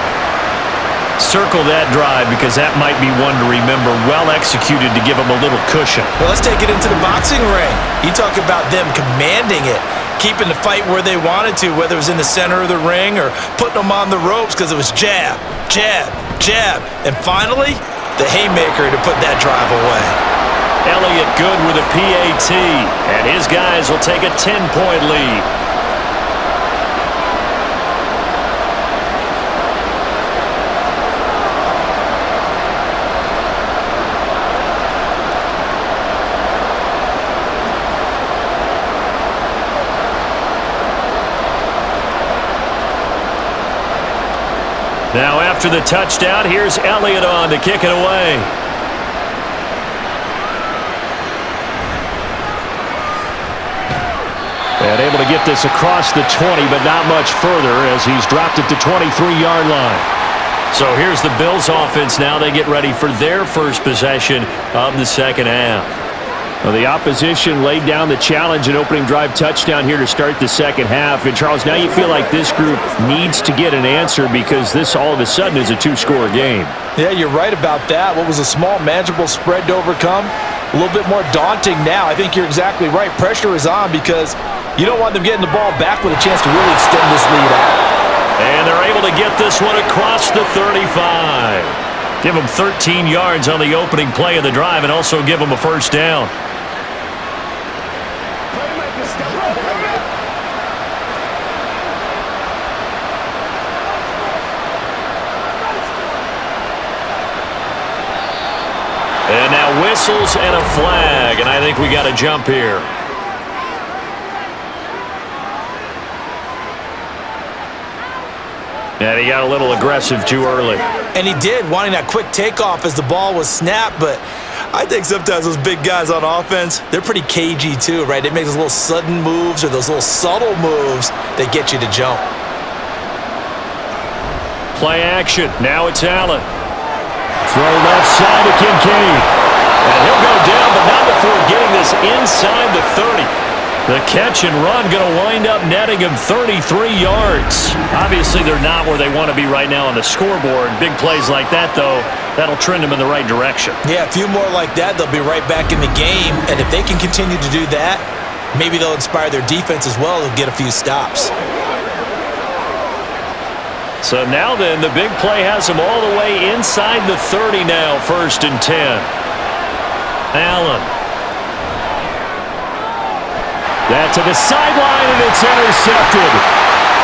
Circle that drive, because that might be one to remember. Well executed to give them a little cushion. Well, let's take it into the boxing ring. You talk about them commanding it, keeping the fight where they wanted to, whether it was in the center of the ring or putting them on the ropes, because it was jab, jab, jab. And finally, the haymaker to put that drive away. Elliott good with a PAT, and his guys will take a 10-point lead. Now after the touchdown, here's Elliott on to kick it away. And able to get this across the 20, but not much further as he's dropped it to 23-yard line. So here's the Bills offense now. They get ready for their first possession of the 2nd half. Well, the opposition laid down the challenge and opening drive touchdown here to start the second half. And, Charles, now you feel like this group needs to get an answer because this all of a sudden is a two-score game. Yeah, you're right about that. What was a small, manageable spread to overcome, a little bit more daunting now. I think you're exactly right. Pressure is on because you don't want them getting the ball back with a chance to really extend this lead out. And they're able to get this one across the 35. Give them 13 yards on the opening play of the drive and also give them a first down. And now whistles and a flag, and I think we got a jump here. And he got a little aggressive too early. And he did, wanting that quick takeoff as the ball was snapped, but I think sometimes those big guys on offense, they're pretty cagey too, right? They make those little sudden moves or those little subtle moves that get you to jump. Play action. Now it's Allen. Throw left side to Kincaid. And he'll go down, but not before getting this inside the 30. The catch and run going to wind up netting him 33 yards. Obviously, they're not where they want to be right now on the scoreboard. Big plays like that, though, that'll trend them in the right direction. yeah, a few more like that, they'll be right back in the game. And if they can continue to do that, maybe they'll inspire their defense as well and get a few stops. So now then, the big play has them all the way inside the 30 now, 1st and 10. Allen. That to the sideline, and it's intercepted.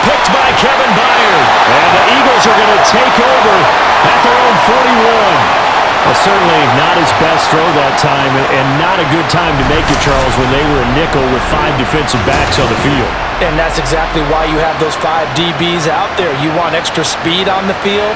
Picked by Kevin Byard. And the Eagles are going to take over at their own 41. Well, certainly not his best throw that time, and not a good time to make it, Charles, when they were a nickel with 5 defensive backs on the field. And that's exactly why you have those 5 DBs out there. You want extra speed on the field,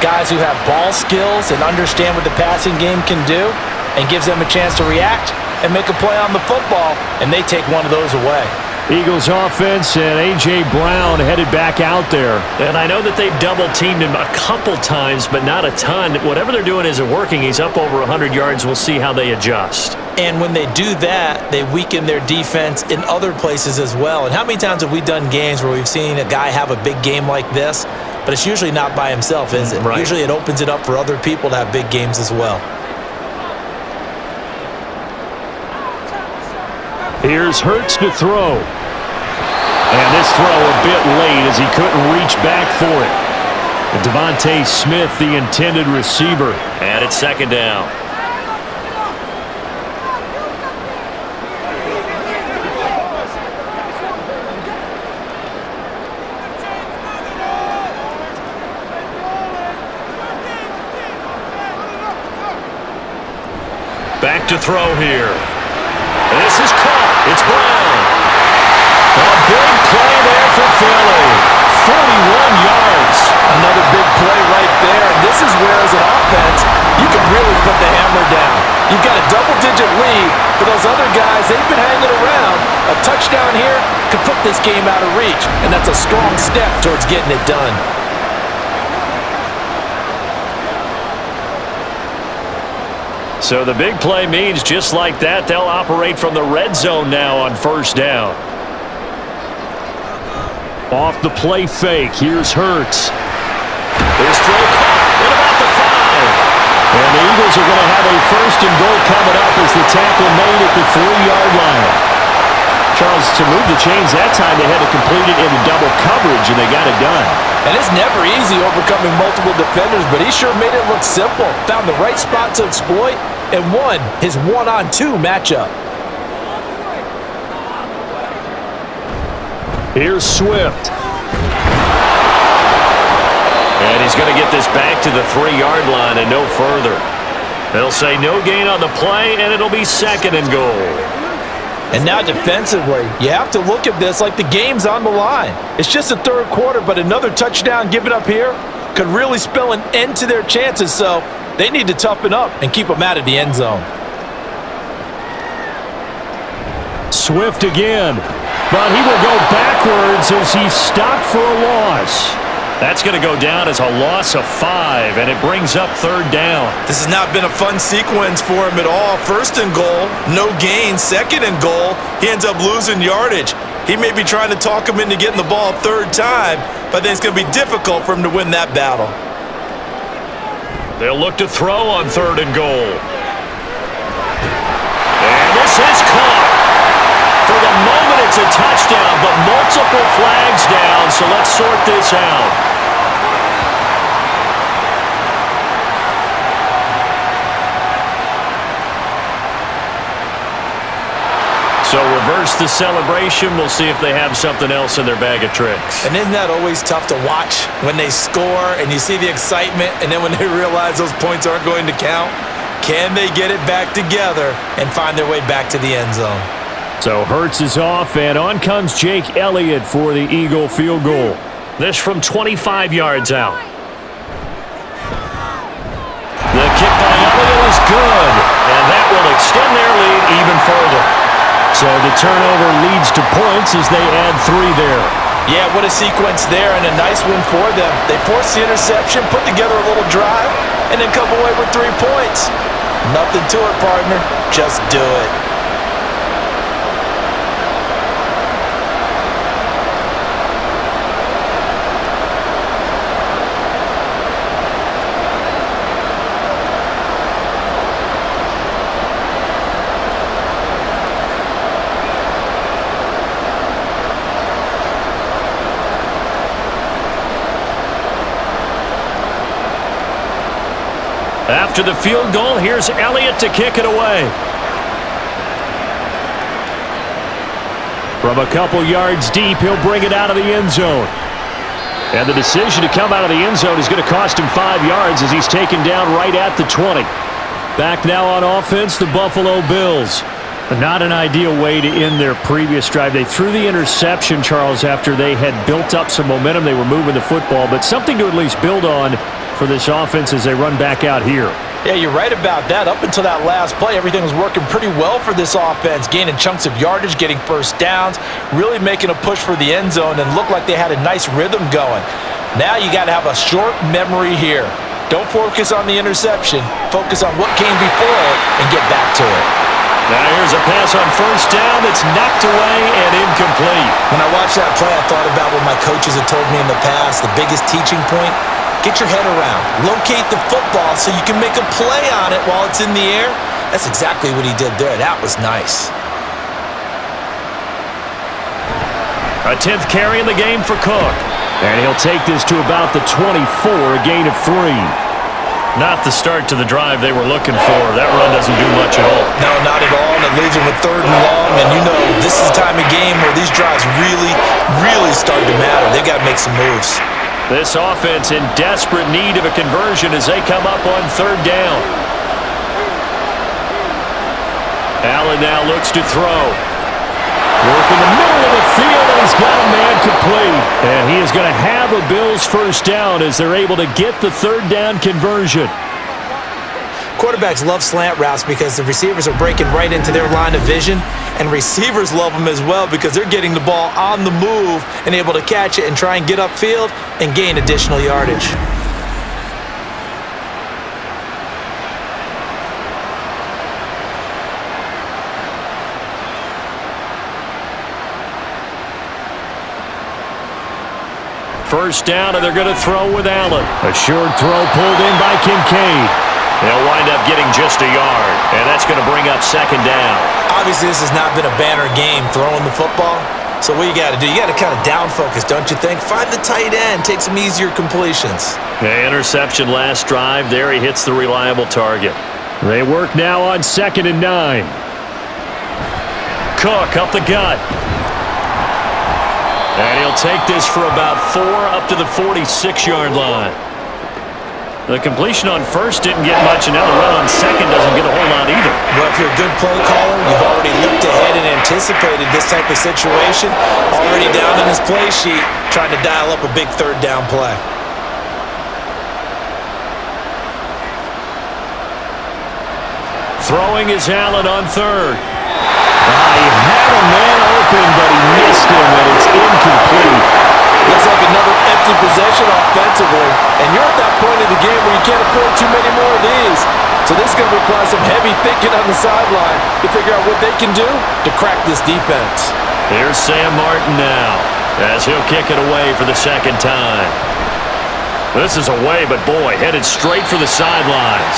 guys who have ball skills and understand what the passing game can do, and gives them a chance to react and make a play on the football, and they take one of those away. Eagles offense and A.J. Brown headed back out there. And I know that they've double-teamed him a couple times, but not a ton. Whatever they're doing isn't working. He's up over 100 yards. We'll see how they adjust. And when they do that, they weaken their defense in other places as well. And how many times have we done games where we've seen a guy have a big game like this, but it's usually not by himself, is it? Right. Usually it opens it up for other people to have big games as well. Here's Hurts to throw. And this throw a bit late as he couldn't reach back for it. And Devontae Smith, the intended receiver. And it's 2nd down. Back to throw here. This is caught. It's Brown. A big play there for Philly. 41 yards. Another big play right there. And this is where, as an offense, you can really put the hammer down. You've got a double-digit lead, but those other guys, they've been hanging around. A touchdown here could put this game out of reach, and that's a strong step towards getting it done. So the big play means just like that, they'll operate from the red zone now on 1st down. Off the play fake, here's Hurts. His throw caught at about the 5. And the Eagles are going to have a 1st and goal coming up as the tackle made at the 3-yard line. Charles, to move the chains that time, they had to complete it into double coverage, and they got it done. And it's never easy overcoming multiple defenders, but he sure made it look simple. Found the right spot to exploit and won his 1-on-2 matchup. Here's Swift. And he's going to get this back to the 3-yard line and no further. They'll say no gain on the play, and it'll be 2nd and goal. And now defensively, you have to look at this like the game's on the line. It's just the 3rd quarter, but another touchdown given up here could really spell an end to their chances, so they need to toughen up and keep them out of the end zone. Swift again, but he will go backwards as he's stopped for a loss. That's going to go down as a loss of 5, and it brings up third down. This has not been a fun sequence for him at all. First and goal, no gain. Second and goal, he ends up losing yardage. He may be trying to talk him into getting the ball third time, but then it's going to be difficult for him to win that battle. They'll look to throw on third and goal. And this is caught. For the moment, it's a touchdown, but multiple flags down, so let's sort this out. So reverse the celebration. We'll see if they have something else in their bag of tricks. And isn't that always tough to watch when they score and you see the excitement, and then when they realize those points aren't going to count? Can they get it back together and find their way back to the end zone? So Hurts is off, and on comes Jake Elliott for the Eagle field goal. This from 25 yards out. The kick by Elliott is good, and that will extend their lead even further. So the turnover leads to points as they add 3 there. Yeah, what a sequence there, and a nice one for them. They forced the interception, put together a little drive, and then come away with 3 points. Nothing to it, partner. Just do it. After the field goal, here's Elliott to kick it away. From a couple yards deep, he'll bring it out of the end zone. And the decision to come out of the end zone is going to cost him 5 yards as he's taken down right at the 20. Back now on offense, the Buffalo Bills. Not an ideal way to end their previous drive. They threw the interception, Charles, after they had built up some momentum. They were moving the football, but something to at least build on for this offense as they run back out here. Yeah, you're right about that. Up until that last play, everything was working pretty well for this offense, gaining chunks of yardage, getting first downs, really making a push for the end zone, and looked like they had a nice rhythm going. Now you got to have a short memory here. Don't focus on the interception. Focus on what came before it and get back to it. Now here's a pass on first down that's knocked away and incomplete. When I watched that play, I thought about what my coaches had told me in the past. The biggest teaching point: get your head around. Locate the football so you can make a play on it while it's in the air. That's exactly what he did there. That was nice. A 10th carry in the game for Cook. And he'll take this to about the 24, a gain of 3. Not the start to the drive they were looking for. That run doesn't do much at all. No, not at all, and it leaves them with 3rd and long. And you know, this is the time of game where these drives really start to matter. They got to make some moves. This offense in desperate need of a conversion as they come up on 3rd down. Allen now looks to throw. Work in the middle of the field, and he's got a man complete. And he is going to have a Bills first down as they're able to get the 3rd down conversion. Quarterbacks love slant routes because the receivers are breaking right into their line of vision, and receivers love them as well because they're getting the ball on the move and able to catch it and try and get upfield and gain additional yardage. First down, and they're going to throw with Allen. A short throw pulled in by Kincaid. They'll wind up getting just a yard, and that's going to bring up 2nd down. Obviously, this has not been a banner game throwing the football. So what you got to do, you got to kind of down focus, don't you think? Find the tight end, take some easier completions. The interception last drive. There he hits the reliable target. They work now on 2nd and 9. Cook up the gut. And he'll take this for about 4 up to the 46-yard line. The completion on first didn't get much, and now the run on second doesn't get a whole lot either. Well, if you're a good play caller, you've already looked ahead and anticipated this type of situation. Already down in his play sheet, trying to dial up a big 3rd down play. Throwing is Allen on 3rd. He had a man open, but he missed him, and it's incomplete. Let's feels like another empty possession offensively, and you're at that point in the game where you can't afford too many more of these. So this is going to require some heavy thinking on the sideline to figure out what they can do to crack this defense. Here's Sam Martin now, as he'll kick it away for the second time. This is away, but boy, headed straight for the sidelines.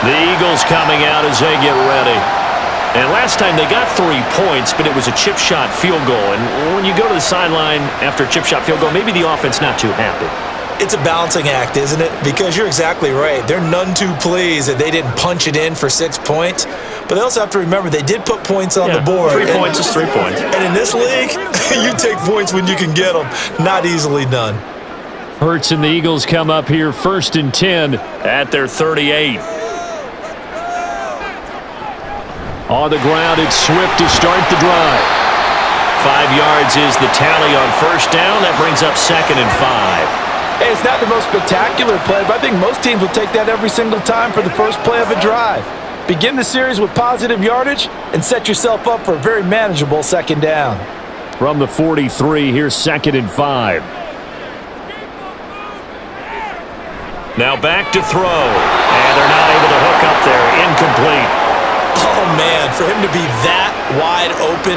The Eagles coming out as they get ready. And last time they got 3 points, but it was a chip shot field goal. And when you go to the sideline after a chip shot field goal, maybe the offense not too happy. It's a balancing act, isn't it? Because you're exactly right. They're none too pleased that they didn't punch it in for 6 points. But they also have to remember they did put points on the board. 3 points is 3 points. And in this league, you take points when you can get them. Not easily done. Hurts and the Eagles come up here 1st and 10 at their 38. On the ground, it's Swift to start the drive. 5 yards is the tally on first down. That brings up 2nd and 5. Hey, it's not the most spectacular play, but I think most teams will take that every single time for the first play of a drive. Begin the series with positive yardage and set yourself up for a very manageable second down. From the 43, here's 2nd and 5. Now back to throw. And they're not able to hook up there. Incomplete. Oh, man, for him to be that wide open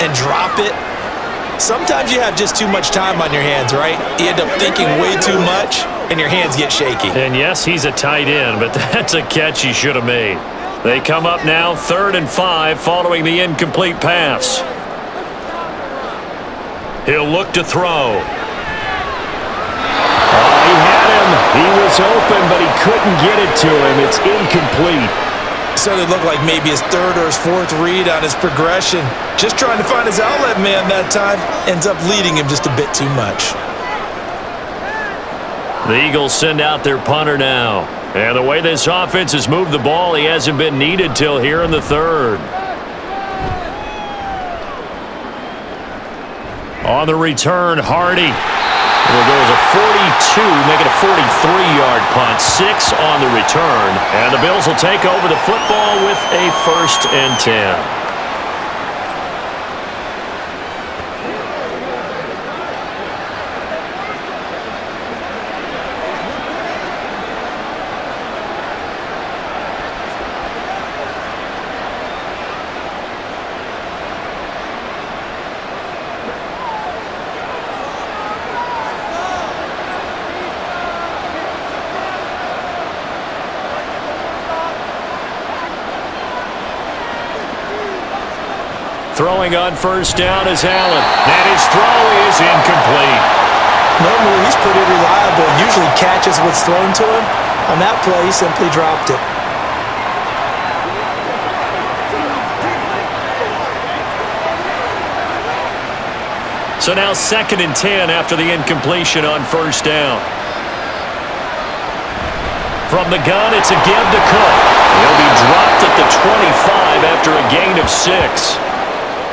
and drop it. Sometimes you have just too much time on your hands, right? You end up thinking way too much, and your hands get shaky. And yes, he's a tight end, but that's a catch he should have made. They come up now 3rd and 5 following the incomplete pass. He'll look to throw. Oh, he had him. He was open, but he couldn't get it to him. It's incomplete. So it looked like maybe his 3rd or his 4th read on his progression. Just trying to find his outlet man that time. Ends up leading him just a bit too much. The Eagles send out their punter now. And the way this offense has moved the ball, he hasn't been needed till here in the 3rd. On the return, Hardy. It'll go as a 42, make it a 43-yard punt, 6 on the return. And the Bills will take over the football with a 1st and 10. Throwing on first down is Allen. And his throw is incomplete. Normally, he's pretty reliable. Usually catches what's thrown to him. On that play, he simply dropped it. So now 2nd and 10 after the incompletion on first down. From the gun, it's a give to Cook. He'll be dropped at the 25 after a gain of 6.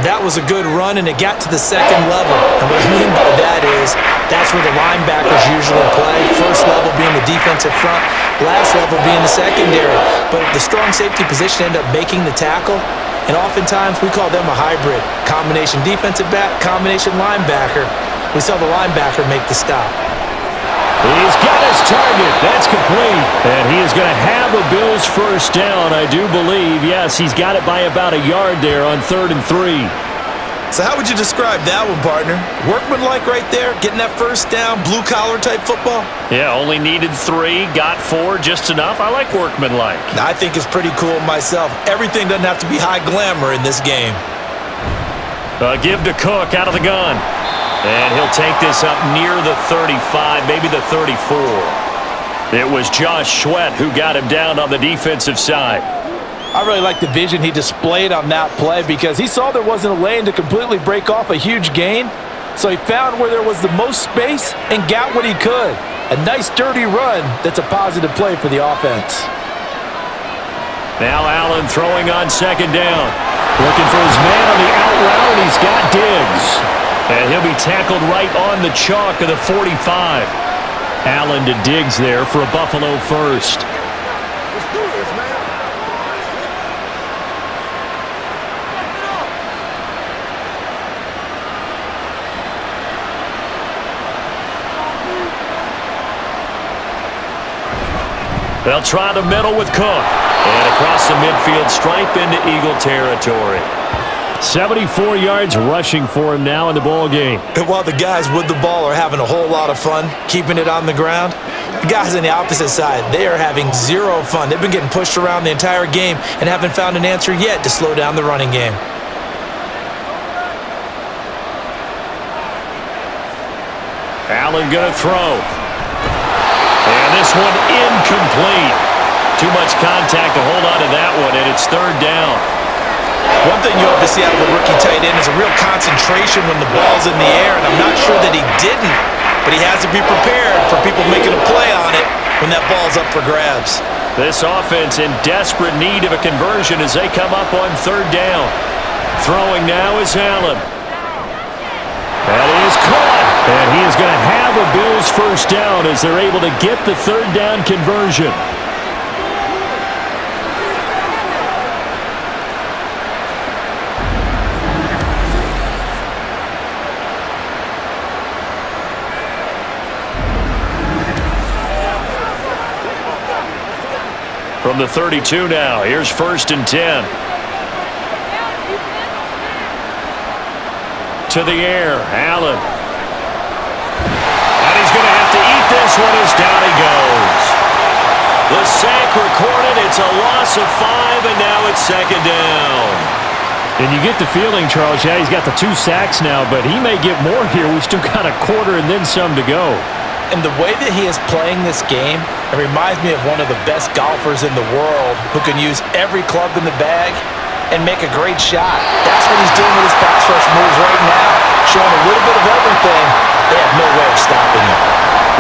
That was a good run, and it got to the 2nd level. And what I mean by that is that's where the linebackers usually play. First level being the defensive front, last level being the secondary. But the strong safety position ended up making the tackle, and oftentimes we call them a hybrid. Combination defensive back, combination linebacker. We saw the linebacker make the stop. He's got his target. That's complete. And he is going to have a Bills first down, I do believe. Yes, he's got it by about a yard there on 3rd and 3. So how would you describe that one, partner? Workmanlike right there, getting that first down, blue-collar type football? Yeah, only needed 3, got 4, just enough. I like workmanlike. I think it's pretty cool myself. Everything doesn't have to be high glamour in this game. Give to Cook out of the gun. And he'll take this up near the 35, maybe the 34. It was Josh Sweat who got him down on the defensive side. I really like the vision he displayed on that play because he saw there wasn't a lane to completely break off a huge gain. So he found where there was the most space and got what he could. A nice dirty run that's a positive play for the offense. Now Allen throwing on 2nd down. Looking for his man on the out route, and he's got Diggs. And he'll be tackled right on the chalk of the 45. Allen to Diggs there for a Buffalo first. They'll try the middle with Cook. And across the midfield stripe into Eagle territory. 74 yards rushing for him now in the ball game. And while the guys with the ball are having a whole lot of fun keeping it on the ground, the guys on the opposite side, they are having zero fun. They've been getting pushed around the entire game and haven't found an answer yet to slow down the running game. Allen going to throw. And this one incomplete. Too much contact to hold on to that one, and it's third down. One thing you hope to see out of a rookie tight end is a real concentration when the ball's in the air, and I'm not sure that he didn't, but he has to be prepared for people making a play on it when that ball's up for grabs. This offense in desperate need of a conversion as they come up on third down. Throwing now is Allen. That is caught, and he is going to have a Bills first down as they're able to get the third down conversion. From the 32 now, here's 1st and 10. To the air, Allen. And he's going to have to eat this one as down he goes. The sack recorded, it's a loss of 5, and now it's 2nd down. And you get the feeling, Charles, yeah, he's got the 2 sacks now, but he may get more here. We've still got a quarter and then some to go. And the way that he is playing this game, it reminds me of one of the best golfers in the world who can use every club in the bag and make a great shot. That's what he's doing with his pass rush moves right now, showing a little bit of everything. They have no way of stopping him.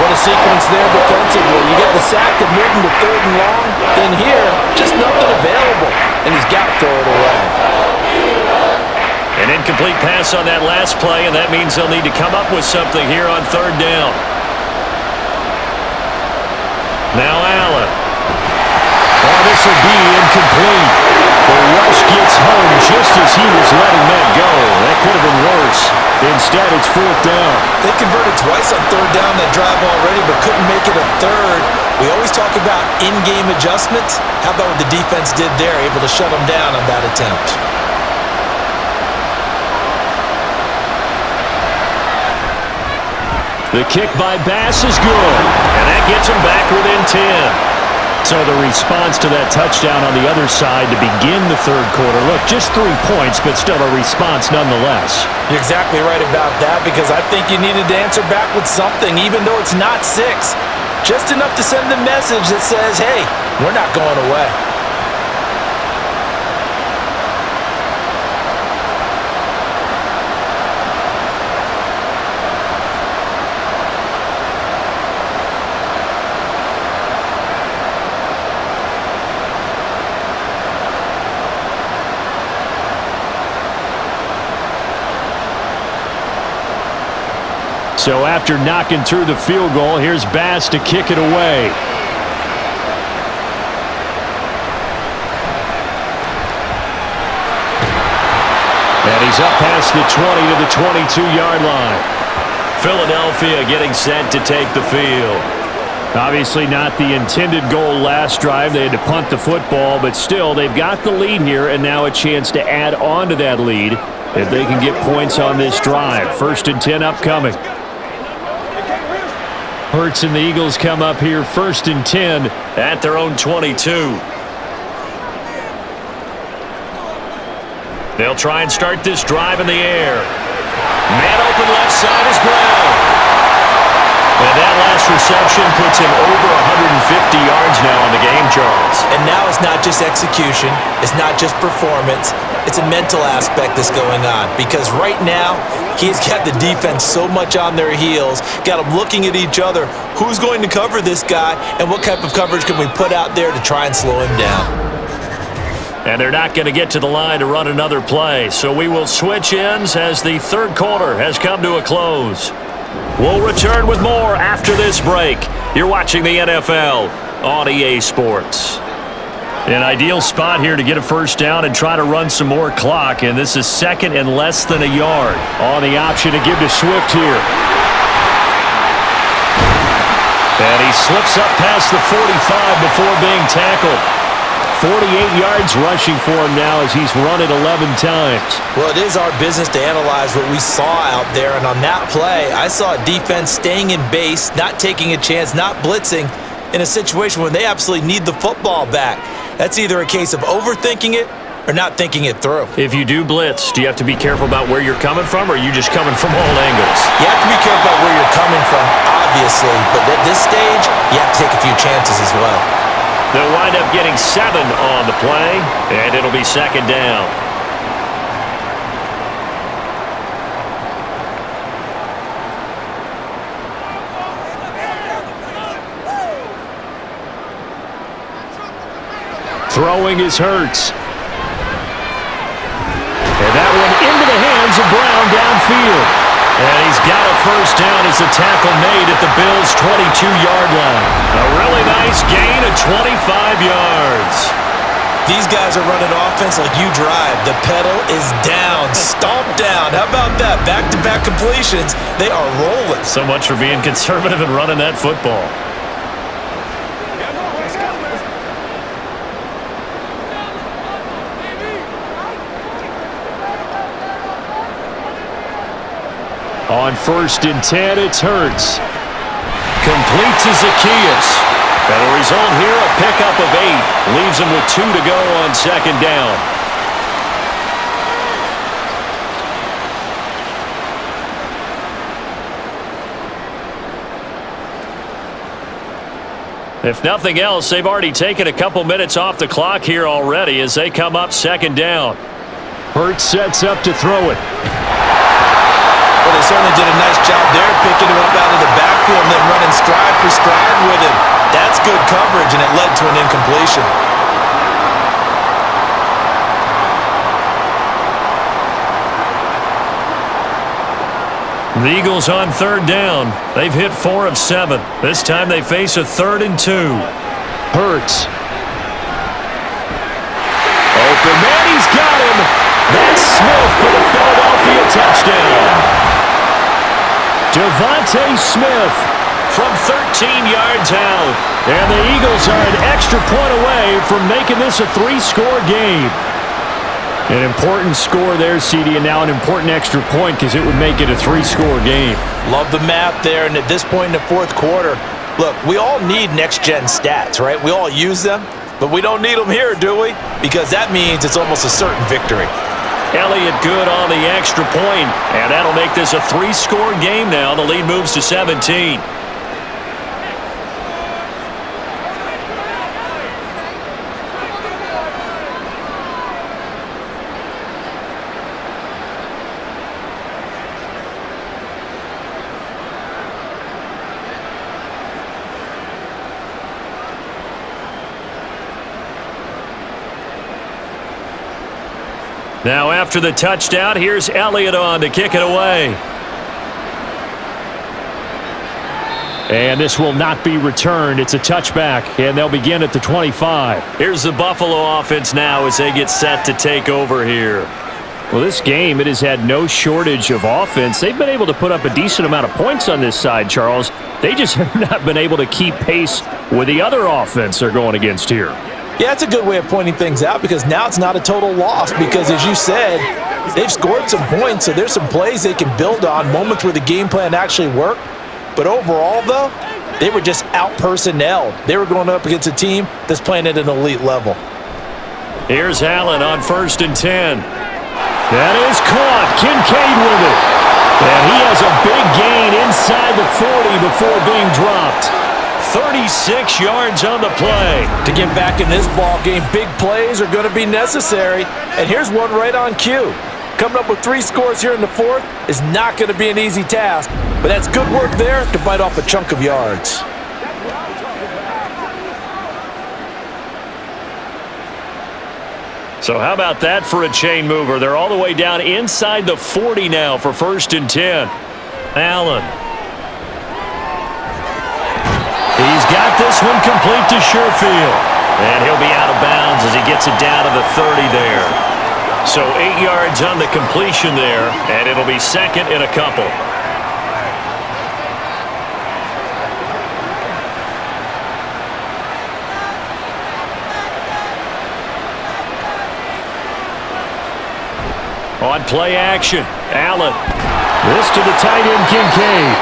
What a sequence there defensively. You get the sack to move him to 3rd and long, then here, just nothing available, and he's got to throw it away. An incomplete pass on that last play, and that means they'll need to come up with something here on 3rd down. Now Allen. Oh, this will be incomplete. The rush gets home just as he was letting that go. That could have been worse. Instead, it's 4th down. They converted twice on 3rd down that drive already, but couldn't make it a 3rd. We always talk about in-game adjustments. How about what the defense did there, able to shut them down on that attempt? The kick by Bass is good. And that gets him back within 10. So the response to that touchdown on the other side to begin the 3rd quarter. Look, just 3 points, but still a response nonetheless. You're exactly right about that, because I think you needed to answer back with something, even though it's not 6. Just enough to send the message that says, hey, we're not going away. So after knocking through the field goal, here's Bass to kick it away. And he's up past the 20 to the 22-yard line. Philadelphia getting set to take the field. Obviously not the intended goal last drive. They had to punt the football, but still they've got the lead here and now a chance to add on to that lead if they can get points on this drive. 1st and 10 upcoming. Hurts and the Eagles come up here 1st and 10 at their own 22. They'll try and start this drive in the air. Man open left side is Brown. And that last reception puts him over 150 yards now on the game, Charles. And now it's not just execution. It's not just performance. It's a mental aspect that's going on. Because right now, he's got the defense so much on their heels, got them looking at each other. Who's going to cover this guy, and what type of coverage can we put out there to try and slow him down? And they're not going to get to the line to run another play. So we will switch ends as the 3rd quarter has come to a close. We'll return with more after this break. You're watching the NFL on EA Sports. An ideal spot here to get a first down and try to run some more clock, and this is 2nd and less than a yard. On the option to give to Swift here. And he slips up past the 45 before being tackled. 48 yards rushing for him now as he's run it 11 times. Well, it is our business to analyze what we saw out there, and on that play, I saw a defense staying in base, not taking a chance, not blitzing in a situation when they absolutely need the football back. That's either a case of overthinking it or not thinking it through. If you do blitz, do you have to be careful about where you're coming from, or are you just coming from all angles? You have to be careful about where you're coming from, obviously, but at this stage, you have to take a few chances as well. They'll wind up getting 7 on the play, and it'll be second down. Throwing is Hurts. And that one into the hands of Brown downfield. And he's got a first down as the tackle made at the Bills' 22-yard line. A really nice gain of 25 yards. These guys are running offense like you drive. The pedal is down, stomped down. How about that? Back-to-back completions. They are rolling. So much for being conservative and running that football. On 1st and 10, it's Hurts. Complete to Zacchaeus. And the result here, a pickup of 8. Leaves him with 2 to go on second down. If nothing else, they've already taken a couple minutes off the clock here already as they come up second down. Hurts sets up to throw it. Well, they certainly did a nice job there, picking him up out of the backfield and then running stride for stride with him. That's good coverage, and it led to an incompletion. The Eagles on 3rd down. They've hit 4 of 7. This time they face a 3rd and 2. Hurts. Open man, he's got him. That's Smith for the Philadelphia touchdown. Devontae Smith from 13 yards out. And the Eagles are an extra point away from making this a 3-score game. An important score there, CD, and now an important extra point because it would make it a 3-score game. Love the math there, and at this point in the 4th quarter, look, we all need next-gen stats, right? We all use them, but we don't need them here, do we? Because that means it's almost a certain victory. Elliott good on the extra point, and that'll make this a 3-score game now. The lead moves to 17. Now after the touchdown, here's Elliott on to kick it away. And this will not be returned. It's a touchback, and they'll begin at the 25. Here's the Buffalo offense now as they get set to take over here. Well, this game, it has had no shortage of offense. They've been able to put up a decent amount of points on this side, Charles. They just have not been able to keep pace with the other offense they're going against here. Yeah, it's a good way of pointing things out because now it's not a total loss because, as you said, they've scored some points, so there's some plays they can build on, moments where the game plan actually worked. But overall, though, they were just out-personnelled. They were going up against a team that's playing at an elite level. Here's Allen on 1st and 10. That is caught. Kincaid with it. And he has a big gain inside the 40 before being dropped. 36 yards on the play. To get back in this ball game, big plays are going to be necessary. And here's one right on cue. Coming up with 3 scores here in the 4th is not going to be an easy task. But that's good work there to bite off a chunk of yards. So how about that for a chain mover? They're all the way down inside the 40 now for 1st and 10. Allen. He's got this one complete to Sherfield. And he'll be out of bounds as he gets it down to the 30 there. So 8 yards on the completion there, and it'll be second and a couple. On play action, Allen. This to the tight end, Kincaid.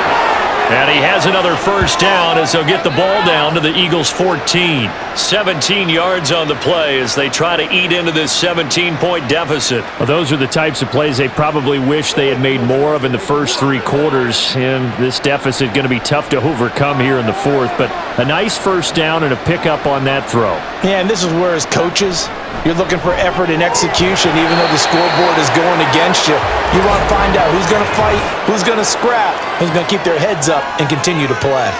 And he has another first down as they'll get the ball down to the Eagles' 14. 17 yards on the play as they try to eat into this 17-point deficit. Well, those are the types of plays they probably wish they had made more of in the first three quarters. And this deficit going to be tough to overcome here in the fourth. But a nice first down and a pickup on that throw. Yeah, and this is where as coaches, you're looking for effort and execution even though the scoreboard is going against you. You want to find out who's going to fight, who's going to scrap, who's going to keep their heads up and continue to play.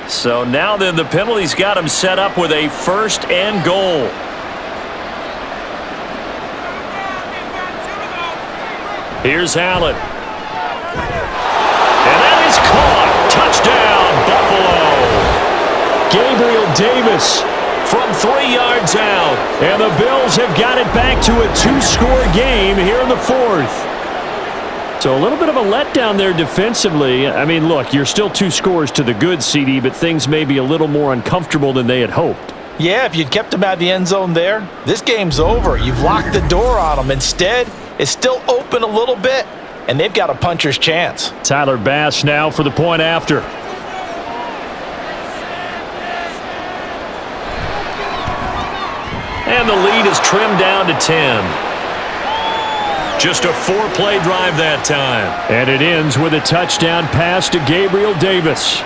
So now then the penalty's got him set up with a first and goal. Here's Allen. And that is caught. Touchdown, Buffalo. Gabriel Davis from 3 yards out. And the Bills have got it back to a 2-score game here in the fourth. So a little bit of a letdown there defensively. I mean, look, you're still 2 scores to the good, CD, but things may be a little more uncomfortable than they had hoped. Yeah, if you'd kept them out of the end zone there, this game's over. You've locked the door on them. Instead, it's still open a little bit, and they've got a puncher's chance. Tyler Bass now for the point after. And the lead is trimmed down to 10. Just a 4-play drive that time. And it ends with a touchdown pass to Gabriel Davis.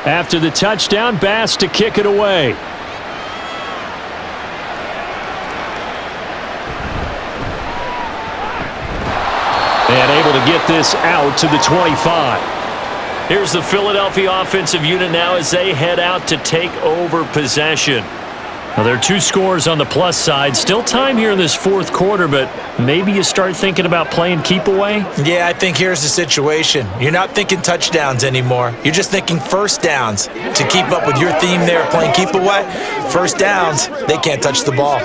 After the touchdown, Bass to kick it away. And able to get this out to the 25. Here's the Philadelphia offensive unit now as they head out to take over possession. Now there are 2 scores on the plus side. Still time here in this fourth quarter, but maybe you start thinking about playing keep away? Yeah, I think here's the situation. You're not thinking touchdowns anymore. You're just thinking first downs. To keep up with your theme there, playing keep away, first downs, they can't touch the ball.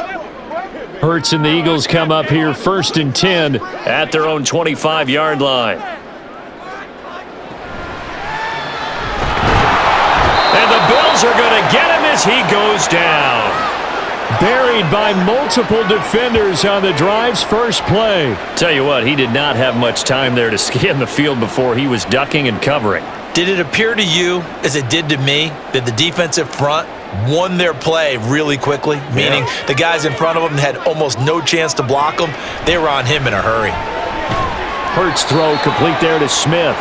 Hurts and the Eagles come up here 1st and 10 at their own 25-yard line. And the Bills are going to get him as he goes down. Buried by multiple defenders on the drive's first play. Tell you what, he did not have much time there to scan the field before he was ducking and covering. Did it appear to you, as it did to me, that the defensive front won their play really quickly? Meaning the guys in front of them had almost no chance to block them. They were on him in a hurry. Hurts throw complete there to Smith.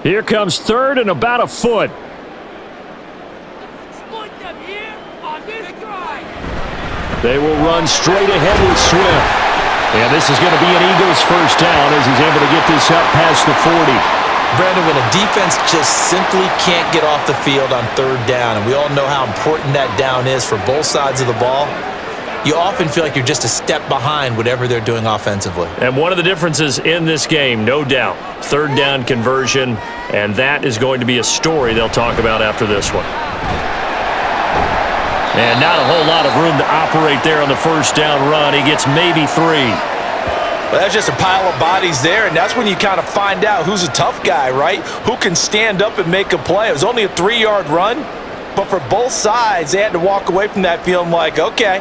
Here comes 3rd and about a foot. They will run straight ahead with Swift. And this is going to be an Eagles first down as he's able to get this up past the 40. Brandon, when a defense just simply can't get off the field on 3rd down, and we all know how important that down is for both sides of the ball, you often feel like you're just a step behind whatever they're doing offensively. And one of the differences in this game, no doubt, 3rd down conversion, and that is going to be a story they'll talk about after this one. And not a whole lot of room to operate there on the first down run. He gets maybe 3. Well, that's just a pile of bodies there, and that's when you kind of find out who's a tough guy, right? Who can stand up and make a play. It was only a 3-yard run, but for both sides, they had to walk away from that feeling like, okay,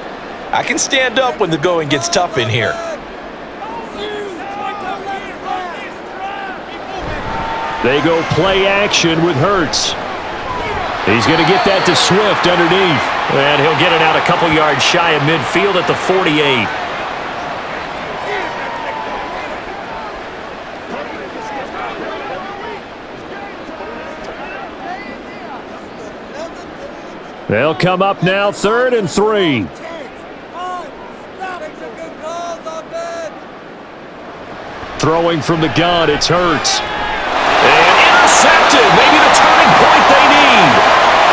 I can stand up when the going gets tough in here. They go play action with Hurts. He's going to get that to Swift underneath. And he'll get it out a couple yards shy of midfield at the 48. They'll come up now 3rd and 3. Throwing from the gun, it's Hurts. And intercepted. Maybe the turning point they need.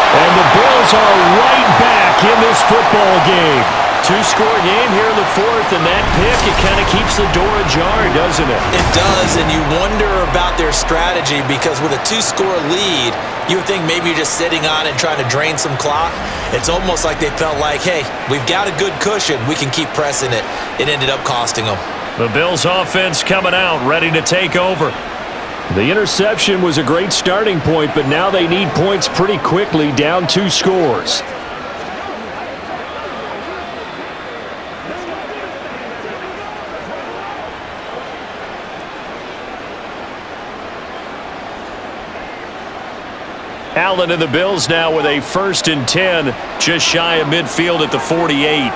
And the Bills are right back in this football game. two-score game here in the fourth, and that pick, it kind of keeps the door ajar, doesn't it? It does, and you wonder about their strategy because with a two-score lead, you would think maybe you're just sitting on it and trying to drain some clock. It's almost like they felt like, hey, we've got a good cushion. We can keep pressing it. It ended up costing them. The Bills offense coming out, ready to take over. The interception was a great starting point, but now they need points pretty quickly, down 2 scores. Allen and the Bills now with a 1st and 10, just shy of midfield at the 48.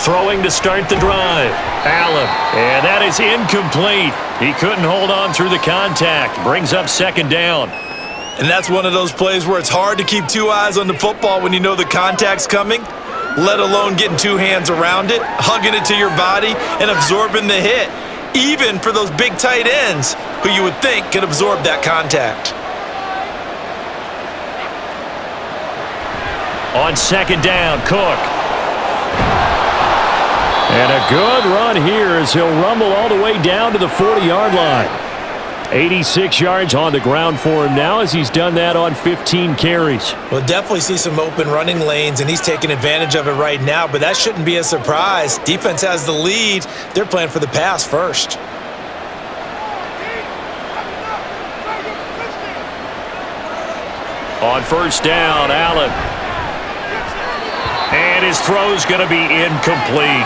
Throwing to start the drive. Allen, and that is incomplete. He couldn't hold on through the contact. Brings up 2nd down. And that's one of those plays where it's hard to keep 2 eyes on the football when you know the contact's coming, let alone getting 2 hands around it, hugging it to your body, and absorbing the hit, even for those big tight ends who you would think could absorb that contact. On 2nd down, Cook. And a good run here as he'll rumble all the way down to the 40-yard line. 86 yards on the ground for him now as he's done that on 15 carries. We'll definitely see some open running lanes, and he's taking advantage of it right now, but that shouldn't be a surprise. Defense has the lead. They're playing for the pass first. On 1st down, Allen. And his throw's going to be incomplete.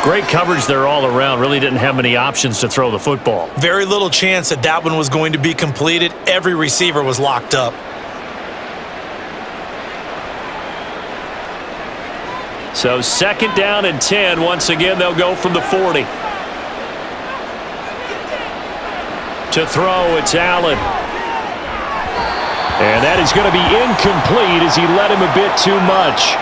Great coverage there all around. Really didn't have many options to throw the football. Very little chance that that one was going to be completed. Every receiver was locked up. So 2nd down and 10. Once again, they'll go from the 40. To throw, it's Allen. And that is going to be incomplete as he led him a bit too much.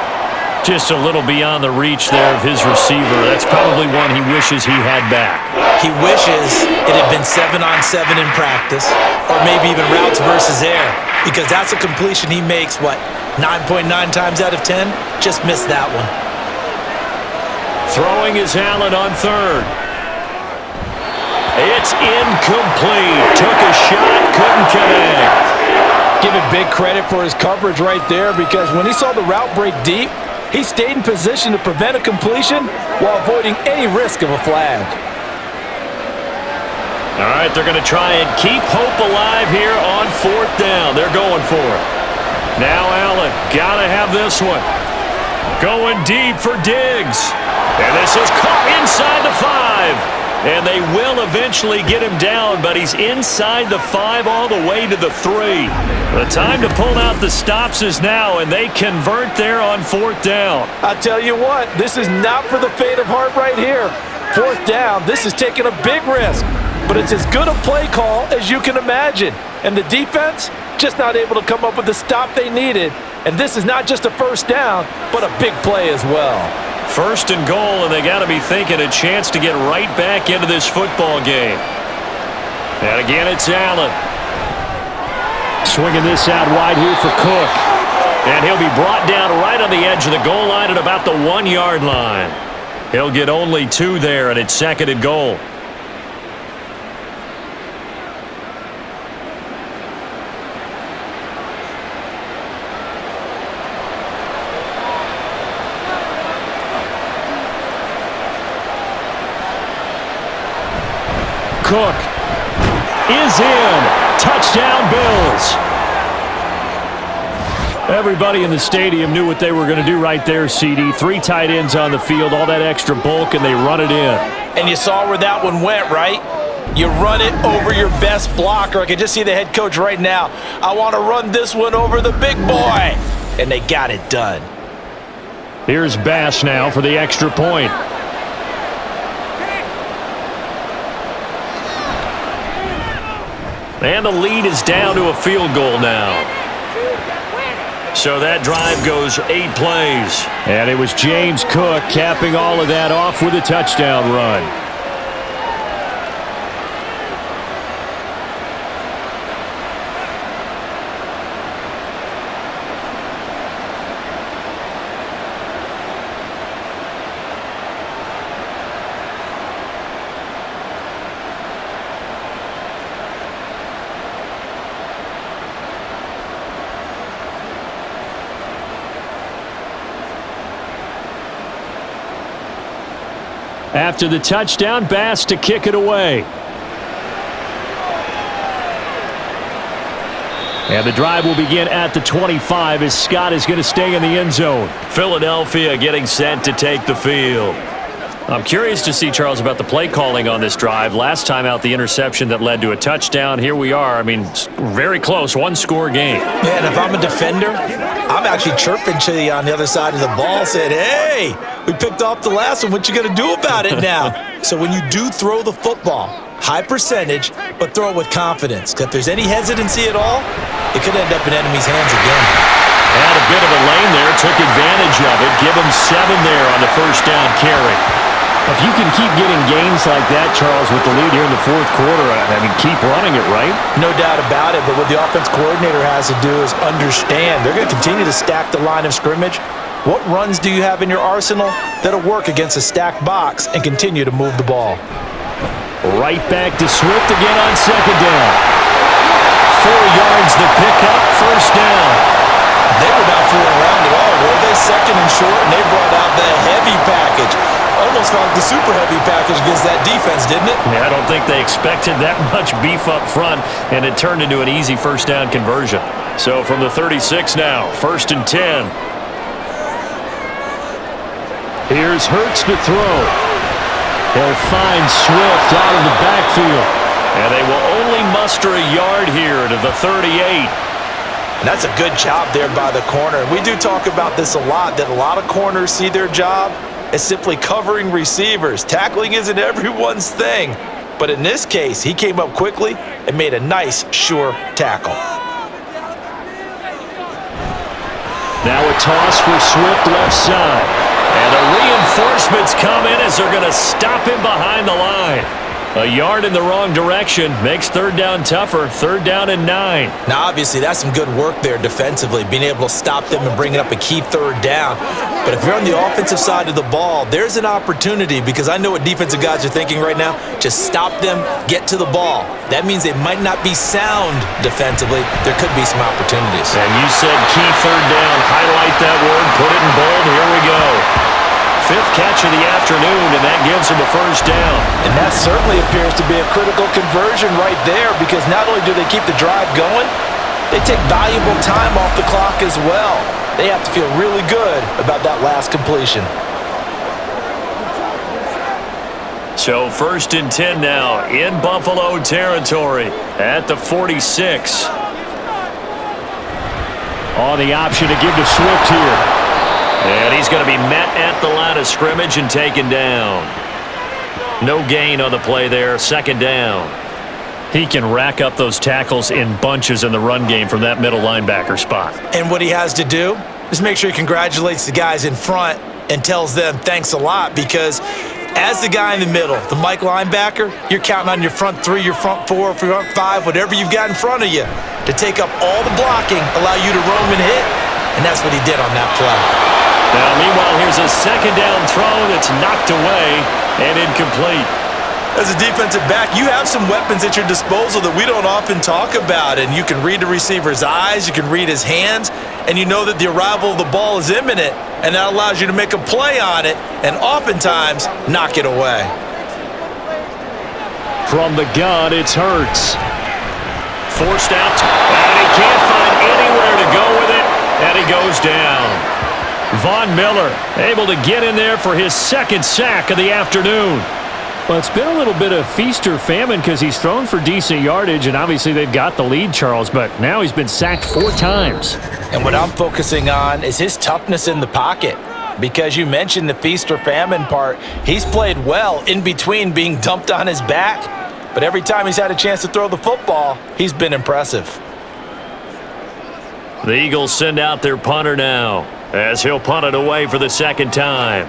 Just a little beyond the reach there of his receiver. That's probably one he wishes he had back. He wishes it had been 7-on-7 in practice, or maybe even routes versus air, because that's a completion he makes, 9.9 times out of 10? Just missed that one. Throwing is Allen on 3rd. It's incomplete. Took a shot, couldn't connect. Give it big credit for his coverage right there, because when he saw the route break deep, he stayed in position to prevent a completion while avoiding any risk of a flag. All right, they're going to try and keep hope alive here on 4th down. They're going for it. Now Allen, got to have this one. Going deep for Diggs. And this is caught inside the 5. And they will eventually get him down, but he's inside the 5 all the way to the 3. The time to pull out the stops is now, and they convert there on 4th down. I tell you what, this is not for the faint of heart right here. 4th down, this is taking a big risk, but it's as good a play call as you can imagine. And the defense, just not able to come up with the stop they needed. And this is not just a 1st down, but a big play as well. 1st and goal, and they got to be thinking a chance to get right back into this football game. And again, it's Allen. Swinging this out wide here for Cook. And he'll be brought down right on the edge of the goal line at about the 1-yard line. He'll get only 2 there, and it's 2nd and goal. Cook is in. Touchdown, Bills. Everybody in the stadium knew what they were going to do right there, CD. 3 tight ends on the field, all that extra bulk, and they run it in. And you saw where that one went, right? You run it over your best blocker. I can just see the head coach right now. I want to run this one over the big boy. And they got it done. Here's Bass now for the extra point. And the lead is down to a field goal now. So that drive goes 8 plays. And it was James Cook capping all of that off with a touchdown run. After the touchdown, Bass to kick it away. And the drive will begin at the 25 as Scott is going to stay in the end zone. Philadelphia getting set to take the field. I'm curious to see, Charles, about the play calling on this drive. Last time out, the interception that led to a touchdown. Here we are. I mean, very close, one-score game. Man, if I'm a defender, I'm actually chirping to you on the other side of the ball, saying, hey, we picked off the last one. What you going to do about it now? So when you do throw the football, high percentage, but throw it with confidence. Because if there's any hesitancy at all, it could end up in enemy's hands again. Had a bit of a lane there, took advantage of it. Give him 7 there on the first down carry. If you can keep getting gains like that, Charles, with the lead here in the fourth quarter, I mean, keep running it, right? No doubt about it, but what the offense coordinator has to do is understand they're going to continue to stack the line of scrimmage. What runs do you have in your arsenal that'll work against a stacked box and continue to move the ball? Right back to Swift again on second down. 4 yards the pickup, first down. They were not fooling around at all, were they? Second and short, and they brought out the heavy package. Almost felt like the super heavy package against that defense, didn't it? Yeah, I don't think they expected that much beef up front, and it turned into an easy first down conversion. So from the 36 now, first and 10. Here's Hurts to throw. He'll find Swift out of the backfield. And they will only muster a yard here to the 38. And that's a good job there by the corner. We do talk about this a lot, that a lot of corners see their job as simply covering receivers. Tackling isn't everyone's thing. But in this case, he came up quickly and made a nice, sure tackle. Now a toss for Swift left side. And the reinforcements come in as they're going to stop him behind the line. A yard in the wrong direction makes third down tougher. Third down and 9. Now, obviously, that's some good work there defensively, being able to stop them and bringing up a key third down. But if you're on the offensive side of the ball, there's an opportunity, because I know what defensive guys are thinking right now. Just stop them, get to the ball. That means they might not be sound defensively. There could be some opportunities. And you said key third down. Highlight that word. Put it in bold. Here we go. 5th catch of the afternoon, and that gives him a first down. And that certainly appears to be a critical conversion right there, because not only do they keep the drive going, they take valuable time off the clock as well. They have to feel really good about that last completion. So first and 10 now in Buffalo territory at the 46. On the option to give to Swift here. And he's going to be met at the line of scrimmage and taken down. No gain on the play there. Second down. He can rack up those tackles in bunches in the run game from that middle linebacker spot. And what he has to do is make sure he congratulates the guys in front and tells them thanks a lot, because as the guy in the middle, the Mike linebacker, you're counting on your front 3, your front 4, front 5, whatever you've got in front of you to take up all the blocking, allow you to roam and hit. And that's what he did on that play. Now, meanwhile, here's a second down throw that's knocked away and incomplete. As a defensive back, you have some weapons at your disposal that we don't often talk about. And you can read the receiver's eyes, you can read his hands, and you know that the arrival of the ball is imminent. And that allows you to make a play on it and oftentimes knock it away. From the gun, it's Hurts. Forced out, and he can't find anywhere to go with it, and he goes down. Von Miller able to get in there for his second sack of the afternoon. Well, it's been a little bit of feast or famine, because he's thrown for decent yardage, and obviously they've got the lead, Charles, but now he's been sacked 4 times. And what I'm focusing on is his toughness in the pocket, because you mentioned the feast or famine part. He's played well in between being dumped on his back, but every time he's had a chance to throw the football, he's been impressive. The Eagles send out their punter now, as he'll punt it away for the second time.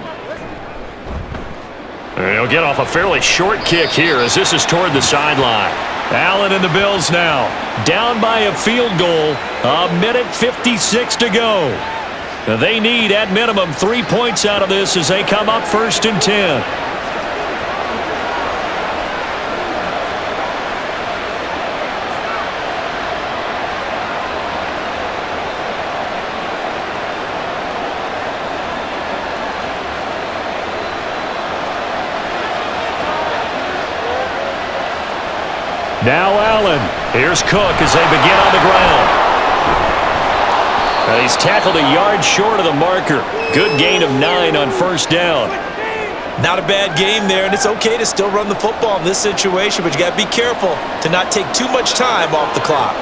And he'll get off a fairly short kick here, as this is toward the sideline. Allen and the Bills now down by a field goal. 1:56 to go. They need at minimum 3 points out of this as they come up first and 10. Now Allen. Here's Cook as they begin on the ground. And he's tackled a yard short of the marker. Good gain of 9 on first down. Not a bad game there, and it's okay to still run the football in this situation, but you got to be careful to not take too much time off the clock.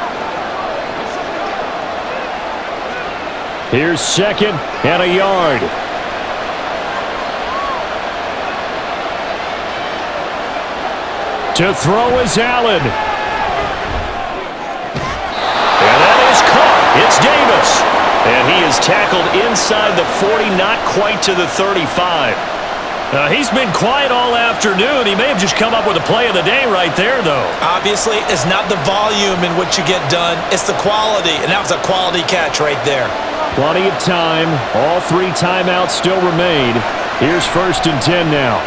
Here's second and a yard. To throw is Allen. And that is caught. It's Davis. And he is tackled inside the 40, not quite to the 35. He's been quiet all afternoon. He may have just come up with a play of the day right there, though. Obviously, it's not the volume in which you get done. It's the quality, and that was a quality catch right there. Plenty of time. All 3 timeouts still remain. Here's 1st and 10 now.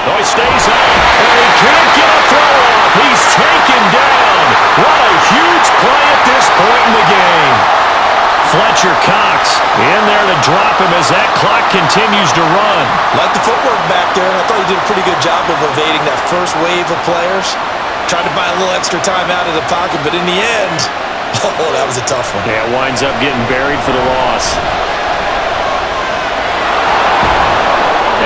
Oh, he stays up, and he can't get a throw off. He's taken down. What a huge play at this point in the game. Fletcher Cox in there to drop him as that clock continues to run. Like the footwork back there, and I thought he did a pretty good job of evading that first wave of players. Tried to buy a little extra time out of the pocket, but in the end, oh, that was a tough one. Yeah, it winds up getting buried for the loss.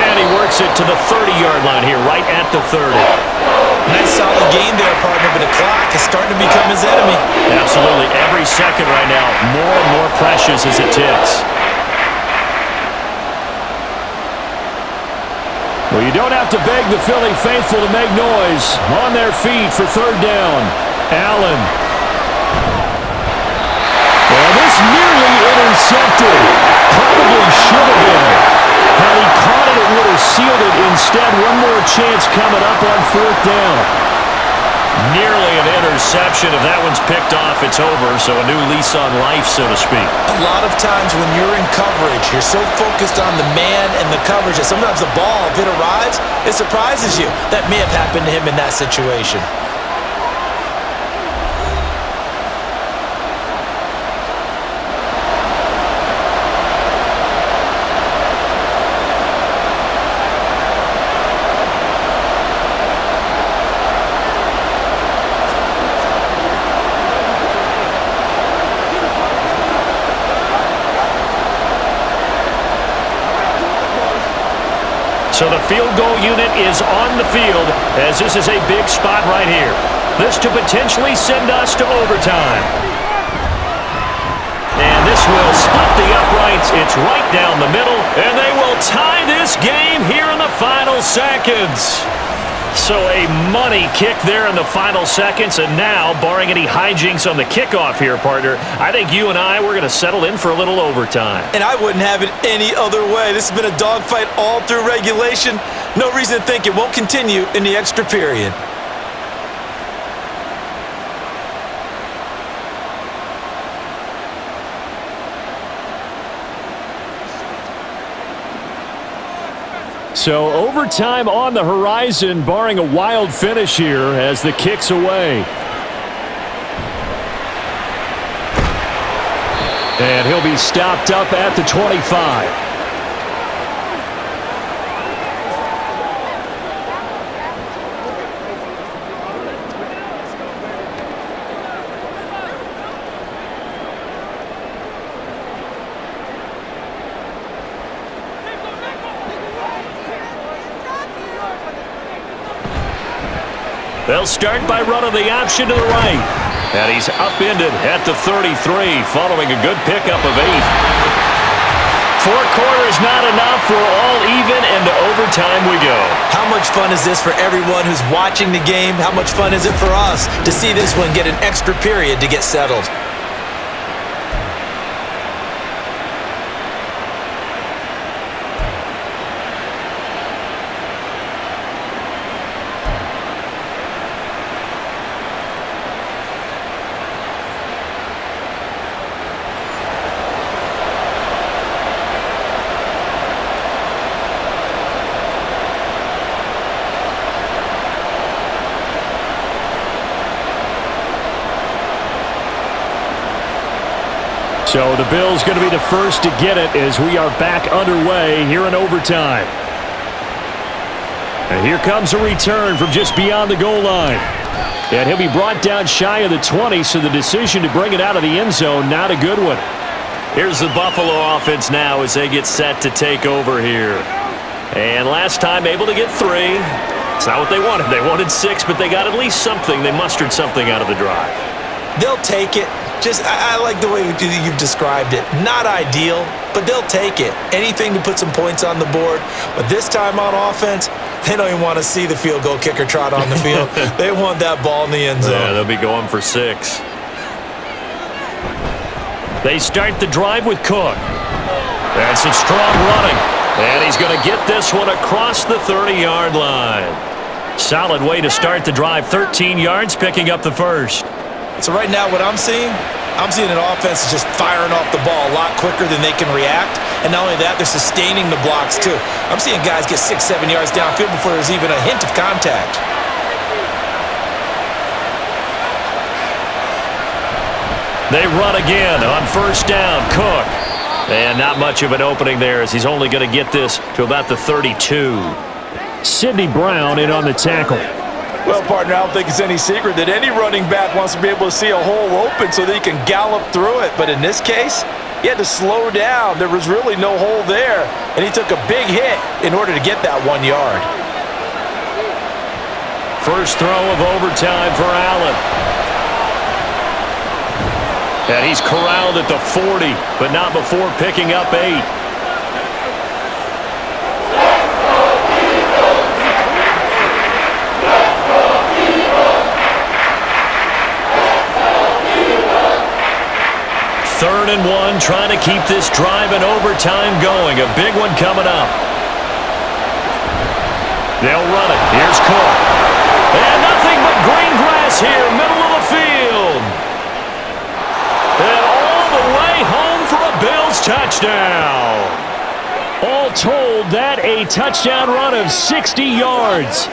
And he works it to the 30-yard line here, right at the 30. Nice solid gain there, partner, but the clock is starting to become his enemy. Absolutely. Every second right now, more and more precious as it ticks. Well, you don't have to beg the Philly faithful to make noise. On their feet for 3rd down. Allen. Well, this nearly intercepted. Probably should have been. Had he caught it, it would have sealed it. Instead, one more chance coming up on 4th down. Nearly an interception. If that one's picked off, it's over. So a new lease on life, so to speak. A lot of times when you're in coverage, you're so focused on the man and the coverage that sometimes the ball, if it arrives, it surprises you. That may have happened to him in that situation. So the field goal unit is on the field as this is a big spot right here. This to potentially send us to overtime. And this will split the uprights. It's right down the middle, and they will tie this game here in the final seconds. So a money kick there in the final seconds, and now, barring any hijinks on the kickoff here, partner, I think you and we're going to settle in for a little overtime. And I wouldn't have it any other way. This has been a dogfight all through regulation. No reason to think it won't continue in the extra period. So overtime on the horizon, barring a wild finish here as the kick's away. And he'll be stopped up at the 25. They'll start by running the option to the right. And he's upended at the 33 following a good pickup of 8. 4 quarters not enough. We're all even, and to overtime we go. How much fun is this for everyone who's watching the game? How much fun is it for us to see this one get an extra period to get settled? So the Bills going to be the first to get it as we are back underway here in overtime. And here comes a return from just beyond the goal line. And he'll be brought down shy of the 20, so the decision to bring it out of the end zone, not a good one. Here's the Buffalo offense now as they get set to take over here. And last time able to get 3. It's not what they wanted. They wanted 6, but they got at least something. They mustered something out of the drive. They'll take it. I like the way you've described it. Not ideal, but they'll take it. Anything to put some points on the board. But this time on offense, they don't even want to see the field goal kicker trot on the field. They want that ball in the end zone. Yeah, they'll be going for 6. They start the drive with Cook. And some strong running. And he's going to get this one across the 30-yard line. Solid way to start the drive. 13 yards, picking up the first. So right now what I'm seeing an offense that's just firing off the ball a lot quicker than they can react. And not only that, they're sustaining the blocks too. I'm seeing guys get 6-7 yards downfield before there's even a hint of contact. They run again on first down. Cook. And not much of an opening there as he's only going to get this to about the 32. Sidney Brown in on the tackle. Well, partner, I don't think it's any secret that any running back wants to be able to see a hole open so that he can gallop through it. But in this case, he had to slow down. There was really no hole there, and he took a big hit in order to get that 1 yard. First throw of overtime for Allen. And he's corralled at the 40, but not before picking up 8. Third and 1, trying to keep this drive in overtime going. A big one coming up. They'll run it. Here's Cook. And nothing but green grass here, middle of the field. And all the way home for a Bills touchdown. All told, that a touchdown run of 60 yards.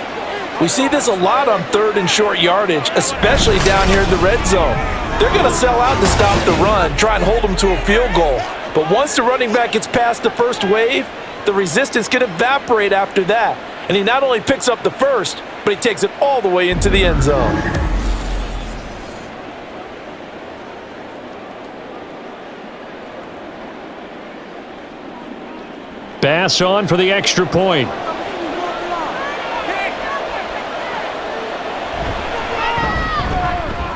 We see this a lot on third and short yardage, especially down here in the red zone. They're going to sell out to stop the run, try and hold them to a field goal. But once the running back gets past the first wave, the resistance can evaporate after that. And he not only picks up the first, but he takes it all the way into the end zone. Bass on for the extra point.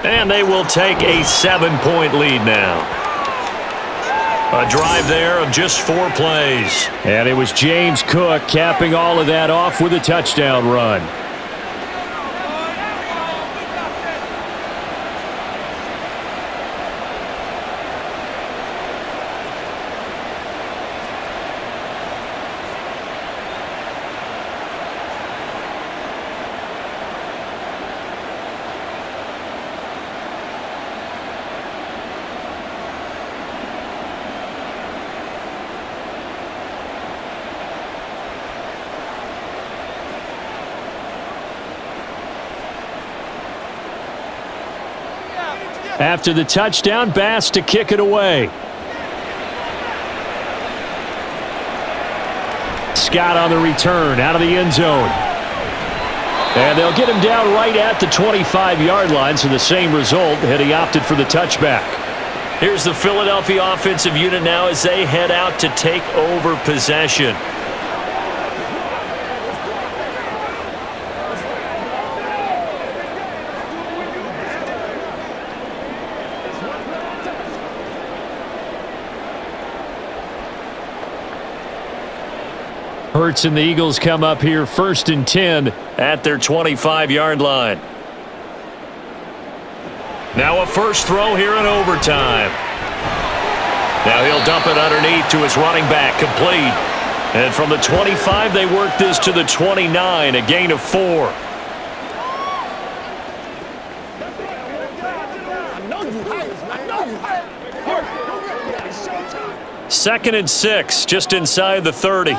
And they will take a 7-point lead now. A drive there of just 4 plays. And it was James Cook capping all of that off with a touchdown run. After the touchdown, Bass to kick it away. Scott on the return, out of the end zone. And they'll get him down right at the 25-yard line, so the same result had he opted for the touchback. Here's the Philadelphia offensive unit now as they head out to take over possession. Hurts and the Eagles come up here first and 10 at their 25-yard line. Now a first throw here in overtime. Now he'll dump it underneath to his running back, complete. And from the 25, they work this to the 29, a gain of 4. Second and 6, just inside the 30.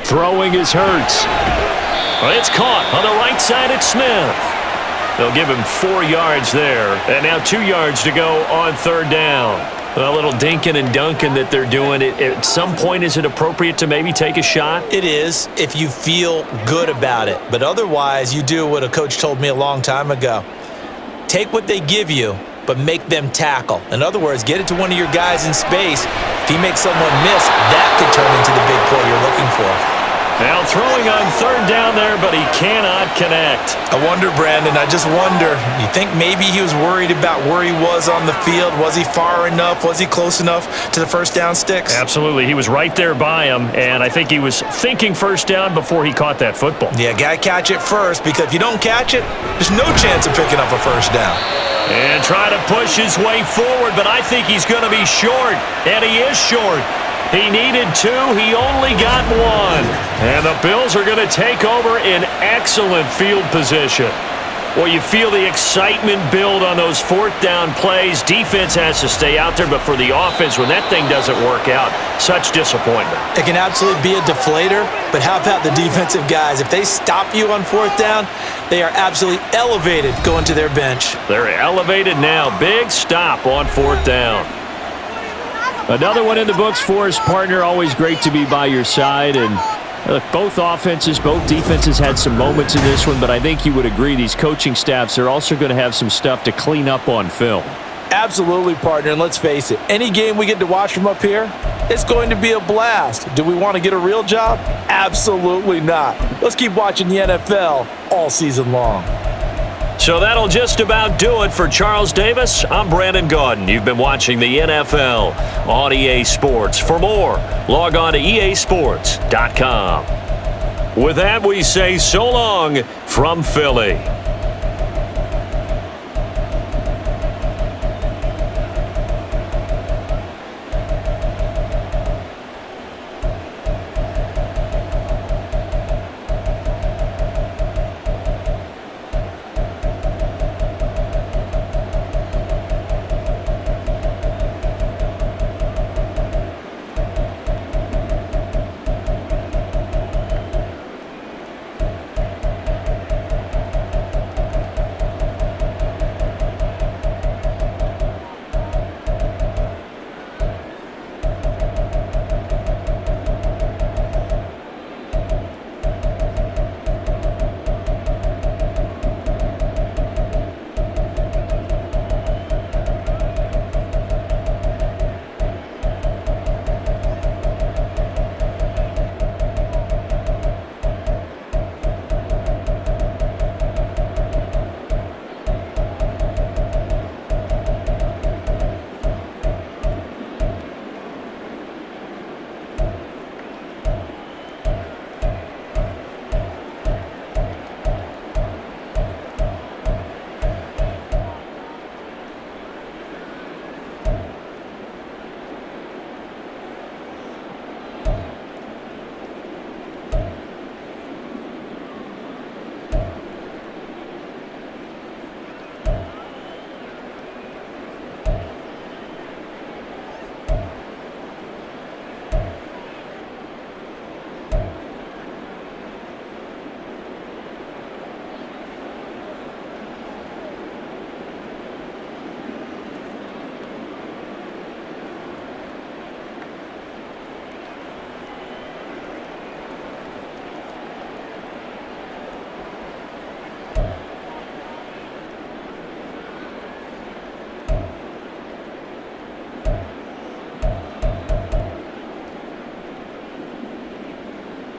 Throwing is Hurts. Well, it's caught on the right side. It's Smith. They'll give him 4 yards there. And now 2 yards to go on third down. A little dinking and dunking that they're doing. At some point, is it appropriate to maybe take a shot? It is if you feel good about it. But otherwise, you do what a coach told me a long time ago. Take what they give you, but make them tackle. In other words, get it to one of your guys in space. If he makes someone miss, that could turn into the big play you're looking for. Now throwing on third down there, but he cannot connect. I wonder, Brandon, I just wonder, you think maybe he was worried about where he was on the field? Was he far enough? Was he close enough to the first down sticks? Absolutely. He was right there by him, and I think he was thinking first down before he caught that football. Yeah, got to catch it first, because if you don't catch it, there's no chance of picking up a first down. And try to push his way forward, but I think he's going to be short, and he is short. He needed 2. He only got 1. And the Bills are going to take over in excellent field position. Well, you feel the excitement build on those fourth down plays. Defense has to stay out there, but for the offense, when that thing doesn't work out, such disappointment. It can absolutely be a deflator, but how about the defensive guys? If they stop you on fourth down, they are absolutely elevated going to their bench. They're elevated now. Big stop on fourth down. Another one in the books for his partner. Always great to be by your side. And look, both offenses, both defenses had some moments in this one, but I think you would agree these coaching staffs are also going to have some stuff to clean up on film. Absolutely, partner, and let's face it, any game we get to watch from up here, it's going to be a blast. Do we want to get a real job? Absolutely not. Let's keep watching the NFL all season long. So that'll just about do it for Charles Davis. I'm Brandon Gaudin. You've been watching the NFL on EA Sports. For more, log on to easports.com. With that, we say so long from Philly.